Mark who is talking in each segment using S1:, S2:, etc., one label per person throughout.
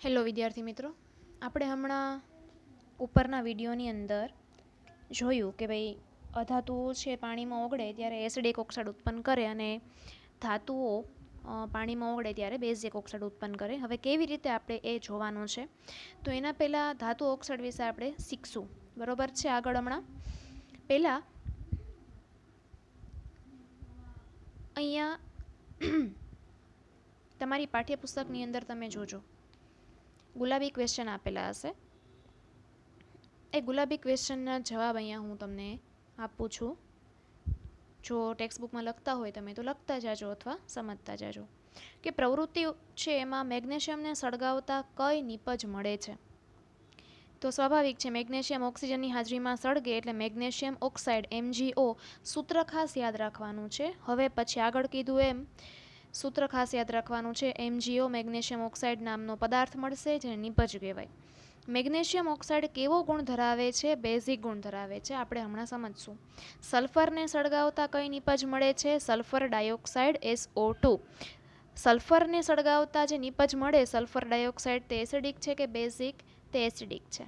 S1: Hello વિદ્યાર્થી મિત્રો, આપણે હમણાં ઉપરના વિડીયોની અંદર જોયું કે ભાઈ અધાતુઓ છે પાણીમાં ઓગળે ત્યારે એસિડિક ઓક્સાઇડ ઉત્પન્ન કરે અને ધાતુઓ પાણીમાં ઓગળે ત્યારે બેઝિક ઓક્સાઇડ ઉત્પન્ન કરે. હવે કેવી રીતે આપણે એ જોવાનું છે, તો એના પહેલાં ધાતુ ઓક્સાઇડ વિશે આપણે શીખશું. બરોબર છે? આગળ હમણાં પહેલાં અહીંયા તમારી પાઠ્યપુસ્તકની અંદર તમે જોજો ગુલાબી ક્વેશ્ચન આપેલા હશે. એ ગુલાબી ક્વેશ્ચનના જવાબ અહીંયા હું તમને આપું છું. જો ટેક્સ્ટબુકમાં લખતા હોય તમે તો લખતા જાજો અથવા સમજતા જાજો કે પ્રવૃત્તિ છે એમાં મેગ્નેશિયમને સળગાવતા કઈ નિપજ મળે છે. તો સ્વાભાવિક છે, મેગ્નેશિયમ ઓક્સિજનની હાજરીમાં સળગે એટલે મેગ્નેશિયમ ઓક્સાઇડ MgO. સૂત્ર ખાસ યાદ રાખવાનું છે. હવે પછી આગળ કીધું એમ સૂત્ર ખાસ યાદ રાખવાનું છે. MgO મેગ્નેશિયમ ઓક્સાઇડ નામનો પદાર્થ મળશે જેને નિપજ કહેવાય. મેગ્નેશિયમ ઓક્સાઇડ કેવો ગુણ ધરાવે છે? બેઝિક ગુણ ધરાવે છે. આપણે હમણાં સમજશું. સલ્ફરને સળગાવતા કઈ નિપજ મળે છે? Sulphur dioxide SO2. સલ્ફરને સળગાવતા જે નિપજ મળે સલ્ફર ડાયોક્સાઇડ તે એસિડિક છે કે બેઝિક? તે એસિડિક છે.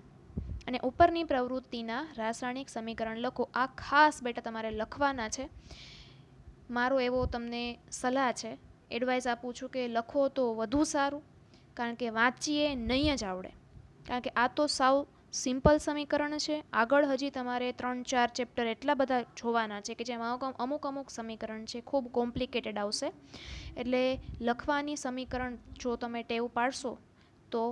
S1: અને ઉપરની પ્રવૃત્તિના રાસાયણિક સમીકરણ લખો. આ ખાસ બેટા તમારે લખવાના છે. મારો એવો તમને સલાહ છે, એડવાઇસ આપું છું કે લખો તો વધુ સારું, કારણ કે વાંચીએ નહીં જ આવડે. કારણ કે આ તો સાવ સિમ્પલ સમીકરણ છે. આગળ હજી તમારે 3-4 ચેપ્ટર એટલા બધા જોવાના છે કે જેમાં અમુક સમીકરણ છે ખૂબ કોમ્પ્લિકેટેડ આવશે. એટલે લખવાની સમીકરણ જો તમે ટેવ પાડશો તો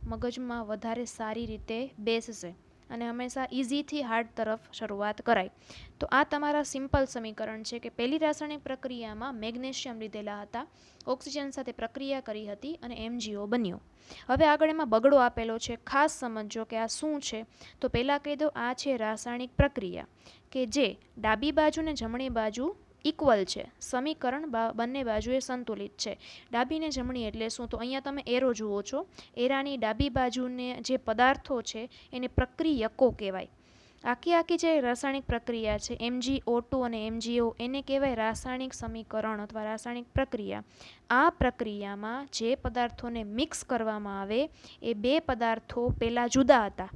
S1: મગજમાં વધારે સારી રીતે બેસશે અને હંમેશા ઇઝીથી હાર્ડ તરફ શરૂઆત કરાય. તો આ તમારા સિમ્પલ સમીકરણ છે કે પહેલી રાસાયણિક પ્રક્રિયામાં મેગ્નેશિયમ લીધેલા હતા, ઓક્સિજન સાથે પ્રક્રિયા કરી હતી અને MgO બન્યો. હવે આગળ એમાં બગડો આપેલો છે, ખાસ સમજો કે આ શું છે. તો પહેલાં કહી દો, આ છે રાસાયણિક પ્રક્રિયા કે જે ડાબી બાજુ ને જમણી બાજુ ઇક્વલ છે. સમીકરણ બંને બાજુએ સંતુલિત છે. ડાબી ને જમણી એટલે શું? તો અહીંયા તમે એરો જુઓ છો. એરાની ડાબી બાજુને જે પદાર્થો છે એને પ્રક્રિયકો કહેવાય. આખી જે રાસાયણિક પ્રક્રિયા છે MgO2 અને MgO, એને કહેવાય રાસાયણિક સમીકરણ અથવા રાસાયણિક પ્રક્રિયા. આ પ્રક્રિયામાં જે પદાર્થોને મિક્સ કરવામાં આવે એ બે પદાર્થો પહેલાં જુદા હતા.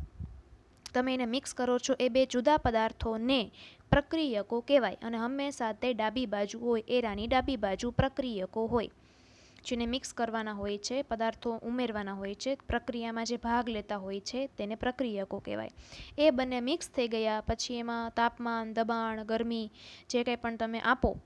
S1: તમે એને મિક્સ કરો છો એ બે જુદા પદાર્થોને પ્રક્રિયકો કહેવાય અને હંમેશા તે ડાબી બાજુ હોય, એરાની ડાબી બાજુ પ્રક્રિયકો હોય. જેને મિક્સ કરવાના હોય છે, પદાર્થો ઉમેરવાના હોય છે, પ્રક્રિયામાં જે ભાગ લેતા હોય છે તેને પ્રક્રિયકો કહેવાય. એ બંને મિક્સ થઈ ગયા પછી એમાં તાપમાન, દબાણ, ગરમી જે કંઈ પણ તમે આપો,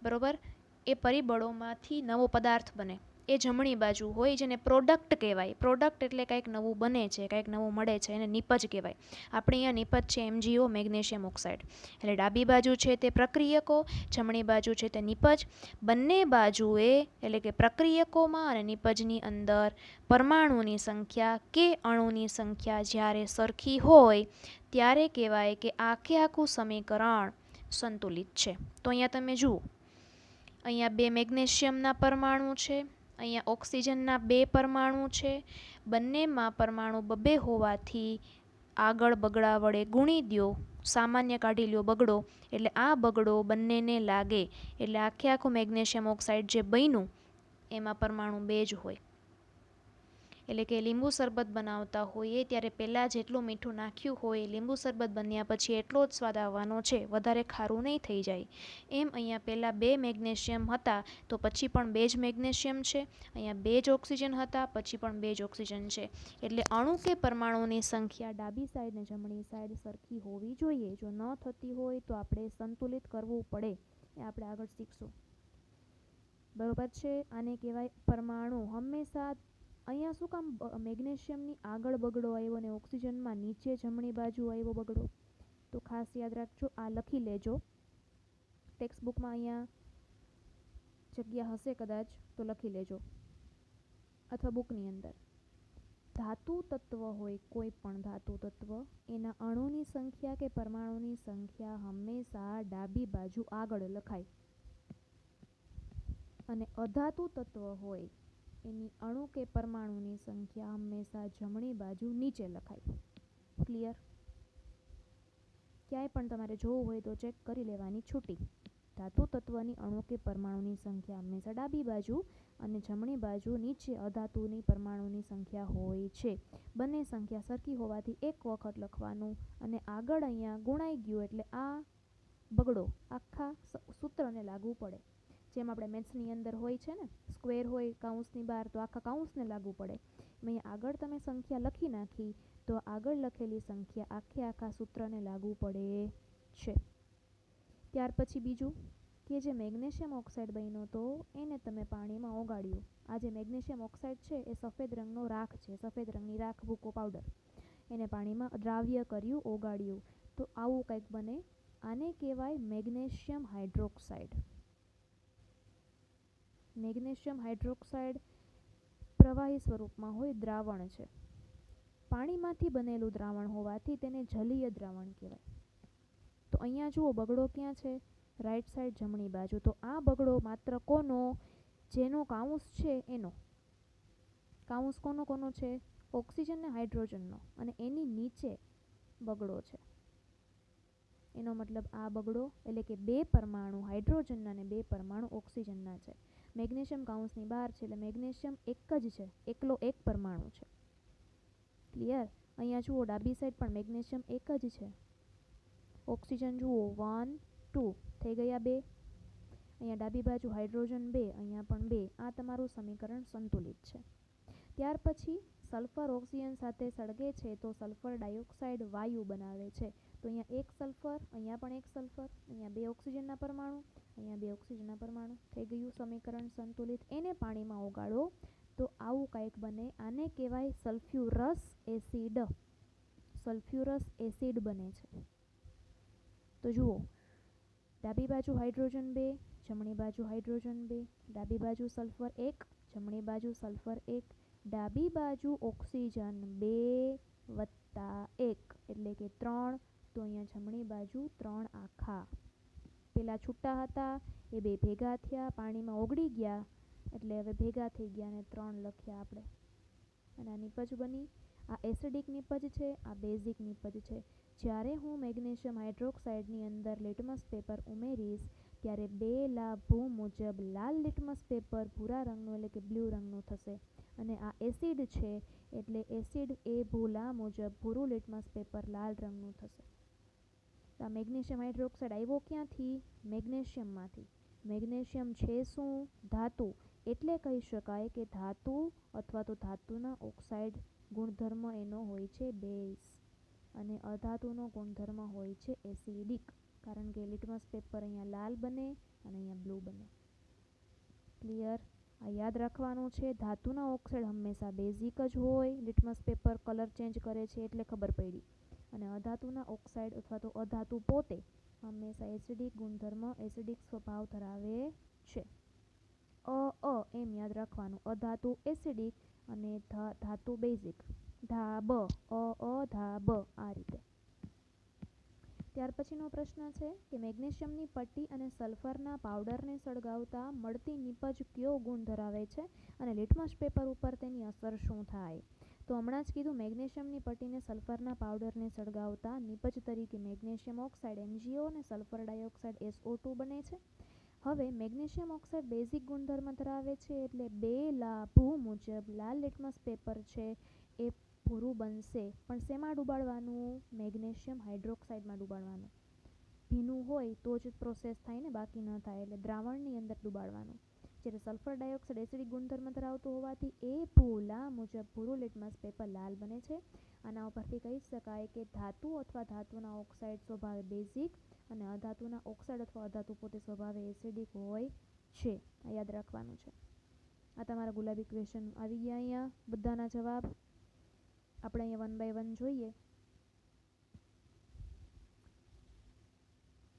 S1: બરાબર, એ પરિબળોમાંથી નવો પદાર્થ બને. એ જમણી બાજુ હોય જેને પ્રોડક્ટ કહેવાય. પ્રોડક્ટ એટલે કંઈક નવું બને છે, કંઈક નવું મળે છે, એને નિપજ કહેવાય. આપણે અહીંયા નિપજ છે MgO મેગ્નેશિયમ ઓક્સાઇડ. એટલે ડાબી બાજુ છે તે પ્રક્રિયકો, જમણી બાજુ છે તે નિપજ. બંને બાજુએ એટલે કે પ્રક્રિયકોમાં અને નિપજની અંદર પરમાણુની સંખ્યા કે અણુની સંખ્યા જ્યારે સરખી હોય ત્યારે કહેવાય કે આખું સમીકરણ સંતુલિત છે. તો અહીંયા તમે જુઓ, અહીંયા બે મેગ્નેશિયમના પરમાણુ છે, અહીંયા ઓક્સિજનના બે પરમાણુ છે. બંનેમાં પરમાણુ બબે હોવાથી આગળ બગડા વડે ગુણી દો, સામાન્ય કાઢી લ્યો બગડો, એટલે આ બગડો બંનેને લાગે એટલે આખું મેગ્નેશિયમ ઓક્સાઇડ જે બન્યું એમાં પરમાણુ બે જ હોય. એટલે કે લીંબુ શરબત બનાવતા હોઈએ ત્યારે પહેલાં જેટલું મીઠું નાખ્યું હોય લીંબુ શરબત બન્યા પછી એટલો જ સ્વાદ આવવાનો છે, વધારે ખારું નહીં થઈ જાય. એમ અહીંયા પહેલાં બે મેગ્નેશિયમ હતા તો પછી પણ બે જ મેગ્નેશિયમ છે. અહીંયા બે જ ઓક્સિજન હતા પછી પણ બે જ ઓક્સિજન છે. એટલે અણુ કે પરમાણુની સંખ્યા ડાબી સાઈડ ને જમણી સાઈડ સરખી હોવી જોઈએ. જો ન થતી હોય તો આપણે સંતુલિત કરવું પડે. એ આપણે આગળ શીખશું. બરોબર છે? આને કહેવાય પરમાણુ. હંમેશા અહીંયા શું કામ મેગ્નેશિયમની આગળ બગડો આવ્યો અને ઓક્સિજનમાં નીચે જમણી બાજુ આવ્યો બગડો? તો ખાસ યાદ રાખજો, આ લખી લેજો. ટેક્સ્ટબુકમાં અહીંયા જગ્યા હશે કદાચ તો લખી લેજો અથવા બુકની અંદર. ધાતુ તત્વ હોય, કોઈ પણ ધાતુ તત્વ, એના અણુની સંખ્યા કે પરમાણુની સંખ્યા હંમેશા ડાબી બાજુ આગળ લખાય અને અધાતુ તત્વ હોય એની અણુ કે પરમાણુની સંખ્યા હંમેશા જમણી બાજુ નીચે લખાય. ક્લિયર? ક્યાંય પણ તમારે જોવું હોય તો ચેક કરી લેવાની છૂટી. धातु तत्वनी अणु के परमाणुनी संख्या हमेशा डाबी बाजू અને જમણી બાજુ નીચે અધાતુની પરમાણુની સંખ્યા હોય છે. બંને સંખ્યા સરખી હોવાથી એક વખત લખવાનું અને આગળ અહીંયા ગુણાઈ ગયું એટલે આ બગડો આખા સૂત્રને લાગુ પડે. જેમ આપણે મેથ્સની અંદર હોય છે ને, સ્ક્વેર હોય કાઉન્સની બહાર તો આખા કાઉન્સને લાગુ પડે. અહીંયા આગળ તમે સંખ્યા લખી નાખી તો આગળ લખેલી સંખ્યા આખા સૂત્રને લાગુ પડે છે. ત્યાર પછી બીજું કે જે મેગ્નેશિયમ ઓક્સાઇડ બન્યો તો એને તમે પાણીમાં ઓગાળ્યું. આ જે મેગ્નેશિયમ ઓક્સાઇડ છે એ સફેદ રંગનો રાખ છે, સફેદ રંગની રાખ ભૂકો પાવડર. એને પાણીમાં દ્રાવ્ય કર્યું, ઓગાળ્યું તો આવું કંઈક બને. આને કહેવાય મેગ્નેશિયમ હાઇડ્રોક્સાઇડ. મેગ્નેશિયમ હાઇડ્રોક્સાઇડ પ્રવાહી સ્વરૂપમાં હોય, દ્રાવણ છે. પાણીમાંથી બનેલું દ્રાવણ હોવાથી તેને જલીય દ્રાવણ કહેવાય. તો અહીંયા જુઓ બગડો ક્યાં છે? રાઈટ સાઈડ જમણી બાજુ. તો આ બગડો માત્ર કોનો? જેનો કાઉન્સ છે એનો. કાઉન્સ કોનો છે? ઓક્સિજન ને હાઇડ્રોજનનો. અને એની નીચે બગડો છે. એનો મતલબ આ બગડો એટલે કે 2 પરમાણુ હાઇડ્રોજનના અને 2 પરમાણુ ઓક્સિજનના છે. મેગ્નેશિયમ કાઉન્સની બહાર છે એટલે મેગ્નેશિયમ એક જ છે, એકલો એક પરમાણુ છે. ક્લિયર? અહીંયા જુઓ ડાબી સાઈડ પણ મેગ્નેશિયમ એક જ છે. ઓક્સિજન જુઓ 1 2 થઈ ગયા 2. અહીંયા ડાબી બાજુ હાઇડ્રોજન 2, અહીંયા પણ 2. આ તમારું સમીકરણ સંતુલિત છે. ત્યાર પછી સલ્ફર ઓક્સિજન સાથે સળગે છે તો સલ્ફર ડાયોક્સાઇડ વાયુ બનાવે છે. તો અહીંયા એક સલ્ફર, અહીંયા પણ એક સલ્ફર, અહીંયા 2 ઓક્સિજનના પરમાણુ, અહીંયા 2 ઓક્સિજનના પરમાણુ. થઈ ગયું સમીકરણ સંતુલિત. એને પાણીમાં ઓગાળો તો આવું કંઈક બને. આને કહેવાય સલ્ફ્યુરસ એસિડ. સલ્ફ્યુરસ એસિડ બને છે. તો જુઓ ડાબી બાજુ હાઇડ્રોજન 2, જમણી બાજુ હાઇડ્રોજન 2, ડાબી બાજુ સલ્ફર 1, જમણી બાજુ સલ્ફર 1, ડાબી બાજુ ઓક્સિજન 2 વત્તા 1 એટલે કે 3. તો અહીંયા જમણી બાજુ 3 આખા. પેલા છૂટા હતા એ 2 ભેગા થયા, પાણીમાં ઓગળી ગયા એટલે હવે ભેગા થઈ ગયા અને 3 લખ્યા આપણે. અને આ નિપજ બની. આ એસિડિક નિપજ છે, આ બેઝિક નિપજ છે. જ્યારે હું મેગ્નેશિયમ હાઇડ્રોક્સાઇડની અંદર લિટમસ પેપર ઉમેરીશ ત્યારે 2 લાભો મુજબ લાલ લિટમસ પેપર ભૂરા રંગનું એટલે કે બ્લુ રંગનું થશે. અને આ એસિડ છે એટલે એસિડ એ ભૂલા મુજબ ભૂરું લિટમસ પેપર લાલ રંગનું થશે. આ મેગ્નેશિયમ હાઇડ્રોક્સાઇડ આવ્યો ક્યાંથી? મેગ્નેશિયમમાંથી. મેગ્નેશિયમ છે શું? ધાતુ. એટલે કહી શકાય કે ધાતુ અથવા તો ધાતુના ઓક્સાઇડ ગુણધર્મ એનો હોય છે બેઝ. અને અધાતુનો ગુણધર્મ હોય છે એસિડિક. કારણ કે લિટમસ પેપર અહીંયા લાલ બને અને અહીંયા બ્લુ બને. ક્લિયર? આ યાદ રાખવાનું છે. ધાતુના ઓક્સાઇડ હંમેશા બેઝિક જ હોય. લિટમસ પેપર કલર ચેન્જ કરે છે એટલે ખબર પડી. અને અધાતુના ઓક્સાઇડ અથવા તો અધાતુ પોતે હંમેશા એસિડિક ગુણધર્મ, એસિડિક સ્વભાવ ધરાવે છે. એમ યાદ રાખવાનું. અધાતુ એસિડિક અને ધાતુ બેઝિક. ધાબ ધાબ આ રીતે. ત્યાર પછીનો પ્રશ્ન છે કે મેગ્નેશિયમની પટ્ટી અને સલ્ફરના પાવડરને સળગાવતા મળતી નિપજ કયો ગુણ ધરાવે છે અને લિટમસ પેપર ઉપર તેની અસર શું થાય? તો હમણાં જ કીધું મેગ્નેશિયમની પટ્ટીને સલ્ફરના પાવડરને સળગાવતા નિપજ તરીકે મેગ્નેશિયમ ઓક્સાઇડ MgO અને સલ્ફર ડાયોક્સાઇડ SO2 બને છે. હવે મેગ્નેશિયમ ઓક્સાઇડ બેઝિક ગુણધર્મ ધરાવે છે એટલે 2 લાભો મુજબ લાલ લિટમસ પેપર છે એ ભૂરું બનશે. પણ શેમાં ડૂબાડવાનું? મેગ્નેશિયમ હાઇડ્રોક્સાઇડમાં ડૂબાડવાનું. ભીનું હોય તો જ પ્રોસેસ થાય ને, બાકી ન થાય. એટલે દ્રાવણની અંદર ડૂબાડવાનું. જ્યારે સલ્ફર ડાયોક્સાઇડ એસિડિક ગુણધર્મ ધરાવતું હોવાથી એ ભૂલા મુજબ ભૂરું લિટમસ પેપર લાલ બને છે. આના ઉપરથી કહી શકાય કે ધાતુ અથવા ધાતુના ઓક્સાઇડ સ્વભાવે બેઝિક અને અધાતુના ઓક્સાઇડ અથવા અધાતુ પોતે સ્વભાવે એસિડિક હોય છે. આ યાદ રાખવાનું છે. આ તમારા ગુલાબી ક્વેશ્ચન આવી ગયા. અહીંયા બધાના જવાબ આપણે અહીંયા 1 by 1 જોઈએ.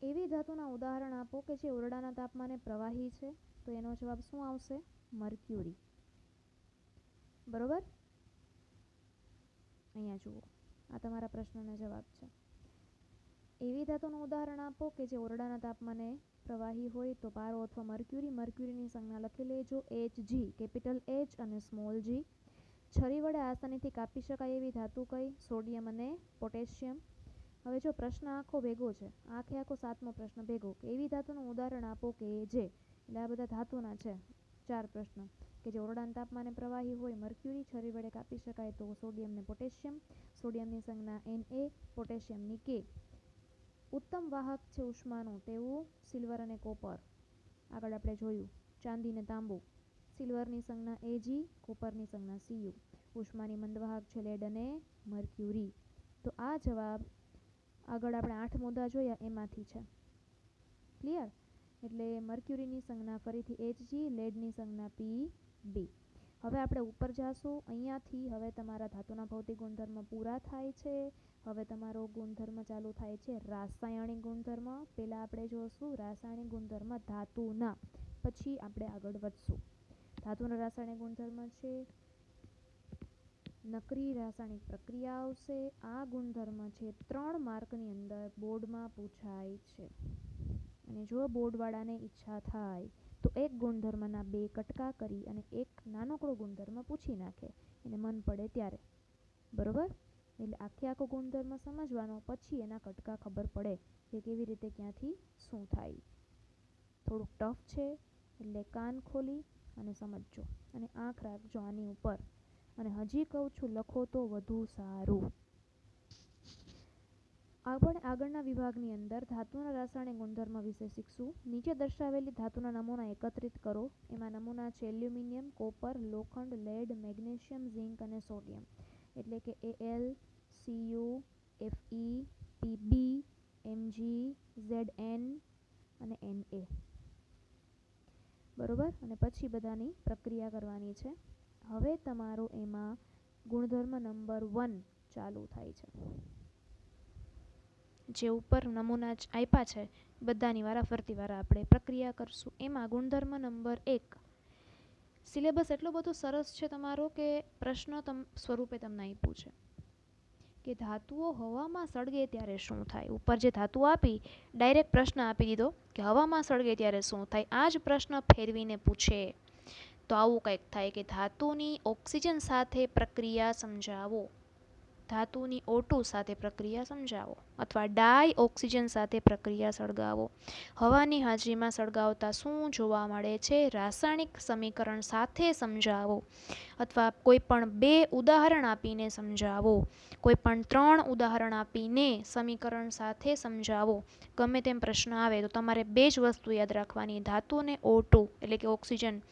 S1: એવી ધાતુના ઉદાહરણ આપો કે જે ઓરડાના તાપમાને પ્રવાહી છે. તો એનો જવાબ શું આવશે? મર્ક્યુરી. બરોબર? અહીંયા જુઓ, આ તમારા પ્રશ્નનો જવાબ છે. એવી ધાતુનું ઉદાહરણ આપો કે જે ઓરડાના તાપમાને પ્રવાહી હોય તો પારો અથવા મર્ક્યુરી. મર્ક્યુરીની સંજ્ઞા લખી લેજો Hg, કેપિટલ H અને સ્મોલ g. છરી વડે આસાનીથી કાપી શકાય એવી ધાતુ કઈ? સોડિયમ અને પોટેશિયમ. હવે જો પ્રશ્ન આખો ભેગો છે, આખો 7મો પ્રશ્ન ભેગો કે એવી ધાતુનું ઉદાહરણ આપો કે જે, એટલે આ બધા ધાતુના છે 4 પ્રશ્ન, કે જે ઓરડાના તાપમાને પ્રવાહી હોય. મર્ક્યુરી છરી વડે કાપી શકાય તો સોડિયમ ને પોટેશિયમ, સોડિયમની સંજ્ઞા Na, પોટેશિયમની K. ઉત્તમ વાહક છે ઉષ્માનું તેવું સિલ્વર અને કોપર, આગળ આપણે જોયું. ચાંદી ને તાંબુ, સિલ્વરની સંજ્ઞા Ag, કોપરની સંજ્ઞા Cu. ઉષ્માની મંદવાહક છે લેડ અને મર્ક્યુરી. તો આ જવાબ આગળ આપણે 8 મુદ્દા જોયા એમાંથી છે. ક્લિયર? એટલે મર્ક્યુરીની સંજ્ઞા ફરીથી Hg, લેડની સંજ્ઞા Pb. હવે આપણે ઉપર જાશું. અહીંયાથી હવે તમારા ધાતુના ભૌતિક ગુણધર્મ પૂરા થાય છે. હવે તમારો ગુણધર્મ ચાલુ થાય છે રાસાયણિક ગુણધર્મ. પહેલાં આપણે જોશું રાસાયણિક ગુણધર્મ ધાતુના, પછી આપણે આગળ વધશું. ધાતુના રાસાયણિક ગુણધર્મ છે નકરી રાસાયણિક પ્રક્રિયા આવશે. આ ગુણધર્મ છે 3 માર્કની અંદર બોર્ડમાં પૂછાય છે. અને જો બોર્ડવાળાને ઈચ્છા થાય તો એક ગુણધર્મના 2 કટકા કરી અને એક નાનકડો ગુણધર્મ પૂછી નાખે એને મન પડે ત્યારે. બરોબર? એટલે આખો ગુણધર્મ સમજવાનો, પછી એના કટકા ખબર પડે કે કેવી રીતે ક્યાંથી શું થાય. થોડુંક ટફ છે એટલે કાન ખોલી અને સમજજો અને આંખ રાખજો આની ઉપર. અને હજી કહું છું લખો તો વધુ સારું. આપણે આગળના વિભાગની અંદર ધાતુના રાસાયણિક ગુણધર્મ વિશે શીખશું. નીચે દર્શાવેલી ધાતુના નમૂના એકત્રિત કરો. એમાં નમૂના છે એલ્યુમિનિયમ, કોપર, લોખંડ, લેડ, મેગ્નેશિયમ, ઝિંક અને સોડિયમ. એટલે કે Al, Cu, Fe, Pb, Mg, Zn અને Na. બરોબર? અને પછી બધાની પ્રક્રિયા કરવાની છે. હવે તમારો એમાં ગુણધર્મ નંબર 1 ચાલુ થાય છે. જે ઉપર નમૂના આપ્યા છે બધાની વારાફરતી વારા આપણે પ્રક્રિયા કરશું. એમાં ગુણધર્મ નંબર 1. સિલેબસ એટલો બધો સરસ છે તમારો કે પ્રશ્ન સ્વરૂપે તમને આપ્યું છે કે ધાતુઓ હવામાં સળગે ત્યારે શું થાય. ઉપર જે ધાતુ આપી ડાયરેક્ટ પ્રશ્ન આપી દીધો કે હવામાં સળગે ત્યારે શું થાય. આ જ પ્રશ્ન ફેરવીને પૂછે તો આવું કંઈક થાય કે ધાતુની ઓક્સિજન સાથે પ્રક્રિયા સમજાવો, ધાતુની O2 સાથે પ્રક્રિયા સમજાવો, અથવા ડાય ઓક્સિજન સાથે પ્રક્રિયા સળગાવો. હવાની હાજરીમાં સળગાવતા શું જોવા મળે છે રાસાયણિક સમીકરણ સાથે સમજાવો, અથવા કોઈ પણ 2 ઉદાહરણ આપીને સમજાવો, કોઈ પણ 3 ઉદાહરણ આપીને સમીકરણ સાથે સમજાવો. ગમે તેમ પ્રશ્ન આવે તો તમારે 2 જ વસ્તુ યાદ રાખવાની, ધાતુ અને O2 એટલે કે ઓક્સિજન.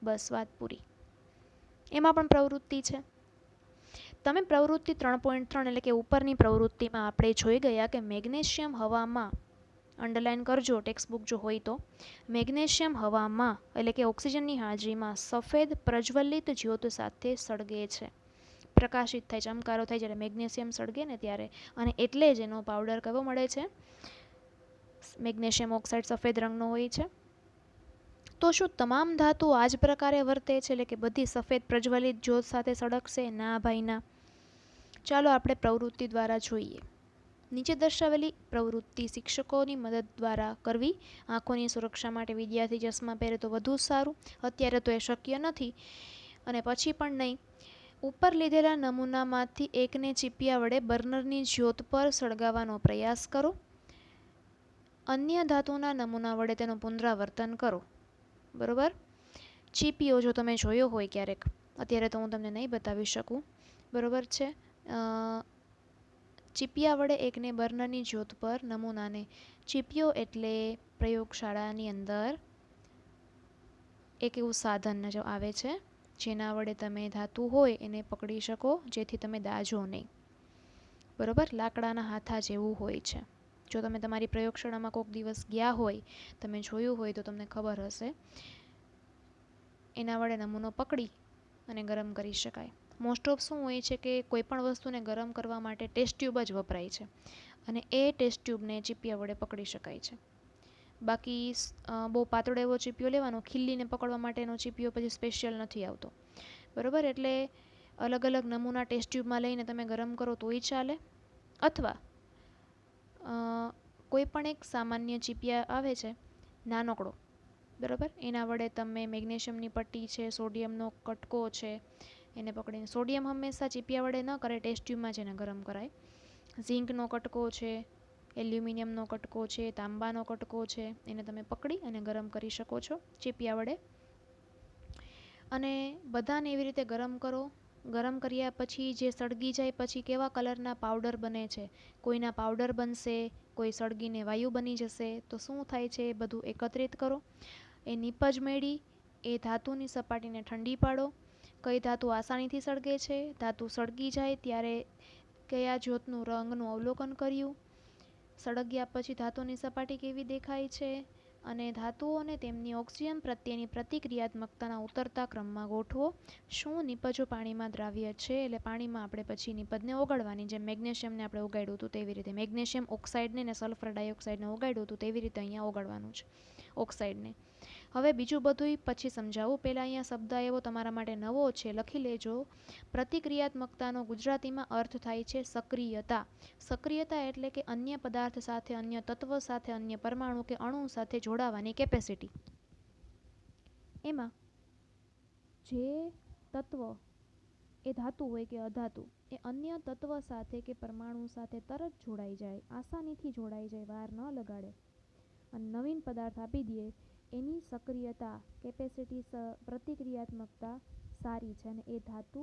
S1: બસ વાત પૂરી. એમાં પણ પ્રવૃત્તિ છે. તમે પ્રવૃત્તિ 3.3 એટલે કે ઉપરની પ્રવૃત્તિમાં આપણે જોઈ ગયા કે મેગ્નેશિયમ હવામાં, અંડરલાઇન કરજો ટેક્સ્ટબુક જો હોય તો, મેગ્નેશિયમ હવામાં એટલે કે ઓક્સિજનની હાજરીમાં સફેદ પ્રજ્વલિત જ્યોત સાથે સળગે છે, પ્રકાશિત થાય, ચમકારો થાય જ્યારે મેગ્નેશિયમ સળગે ને ત્યારે. અને એટલે જ એનો પાવડર કેવો મળે છે, મેગ્નેશિયમ ઓક્સાઇડ સફેદ રંગનો હોય છે. તો શું તમામ ધાતુ આ જ પ્રકારે વર્તે છે, એટલે કે બધી સફેદ પ્રજ્વલિત જ્યોત સાથે સળગશે? ના ભાઈ ના. ચાલો આપણે પ્રવૃત્તિ દ્વારા જોઈએ. નીચે દર્શાવેલી પ્રવૃત્તિ શિક્ષકોની મદદ દ્વારા કરવી. આંખોની સુરક્ષા માટે વિદ્યાર્થી ચશ્મા પહેરે તો વધુ સારું. અત્યારે તો એ શક્ય નથી અને પછી પણ નહીં. ઉપર લીધેલા નમૂનામાંથી એકને ચીપિયા વડે બર્નરની જ્યોત પર સળગાવવાનો પ્રયાસ કરો. અન્ય ધાતુના નમૂના વડે તેનું પુનરાવર્તન કરો. બરોબર? ચીપીઓ જો તમે જોયો હોય ક્યારેક, અત્યારે તો હું તમને નહીં બતાવી શકું. બરોબર છે? ચીપિયા વડે એકને બર્નરની જ્યોત પર નમૂનાને, ચીપિયો એટલે પ્રયોગશાળાની અંદર એક એવું સાધન આવે છે જેના વડે તમે ધાતુ હોય એને પકડી શકો જેથી તમે દાજો નહીં. બરોબર? લાકડાના હાથા જેવું હોય છે. જો તમે તમારી પ્રયોગશાળામાં કોઈક દિવસ ગયા હોય, તમે જોયું હોય તો તમને ખબર હશે. એના વડે નમૂનો પકડી અને ગરમ કરી શકાય. મોસ્ટ ઓફ શું હોય છે કે કોઈ પણ વસ્તુને ગરમ કરવા માટે ટેસ્ટ ટ્યુબ જ વપરાય છે અને એ ટેસ્ટ ટ્યુબને ચીપિયા વડે પકડી શકાય છે. બાકી બહુ પાતળો એવો ચીપિયો લેવાનો, ખીલીને પકડવા માટેનો ચીપિયો પછી સ્પેશિયલ નથી આવતો. બરોબર? એટલે અલગ અલગ નમૂના ટેસ્ટ ટ્યુબમાં લઈને તમે ગરમ કરો તોય ચાલે, અથવા કોઈ પણ એક સામાન્ય ચીપિયા આવે છે નાનકડો, બરાબર, એના વડે તમે મેગ્નેશિયમની પટ્ટી છે, સોડિયમનો કટકો છે, એને પકડીને, સોડિયમ હંમેશા ચીપિયા વડે ન કરે, ટેસ્ટ ટ્યુબમાં જ એને ગરમ કરાય. ઝીંકનો કટકો છે, એલ્યુમિનિયમનો કટકો છે, તાંબાનો કટકો છે, એને તમે પકડી અને ગરમ કરી શકો છો ચીપિયા વડે. અને બધાને એવી રીતે ગરમ કરો. ગરમ કર્યા પછી જે સળગી જાય પછી કેવા કલરના પાવડર બને છે, કોઈના પાવડર બનશે, કોઈ સળગીને વાયુ બની જશે. તો શું થાય છે એ બધું એકત્રિત કરો. એ નીપજ મેળવી એ ધાતુની સપાટીને ઠંડી પાડો. કઈ ધાતુ આસાનીથી સળગે છે, ધાતુ સળગી જાય ત્યારે કયા જ્યોતનું રંગનું અવલોકન કર્યું, સળગ્યા પછી ધાતુની સપાટી કેવી દેખાય છે, અને ધાતુઓને તેમની ઓક્સિજન પ્રત્યેની પ્રતિક્રિયાત્મકતાના ઉતરતા ક્રમમાં ગોઠવો. શું નિપજો પાણીમાં દ્રાવ્ય છે, એટલે પાણીમાં આપણે પછી નિપજને ઓગાળવાની, જેમ મેગ્નેશિયમને આપણે ઓગાળ્યું હતું તેવી રીતે, મેગ્નેશિયમ ઓક્સાઇડને ને સલ્ફર ડાયોક્સાઇડને ઓગાળ્યું હતું તેવી રીતે અહીંયા ઓગાળવાનું છે ઓક્સાઇડને. હવે બીજું બધું પછી સમજાવું. પહેલાં અહીંયા શબ્દ એવો તમારા માટે નવો છે, લખી લેજો. પ્રતિક્રિયાત્મકતાનો ગુજરાતીમાં અર્થ થાય છે સક્રિયતા. સક્રિયતા એટલે કે અન્ય પદાર્થ સાથે, અન્ય તત્વ સાથે, અન્ય પરમાણુ કે અણુ સાથે જોડાવાની કેપેસિટી. એમાં જે તત્વ એ ધાતુ હોય કે અધાતુ એ અન્ય તત્વ સાથે કે પરમાણુ સાથે તરત જોડાઈ જાય, આસાનીથી જોડાઈ જાય, વાર ન લગાડે અને નવીન પદાર્થ આપી દે, એની સક્રિયતા કેપેસિટી પ્રતિક્રિયાત્મકતા સારી છે અને એ ધાતુ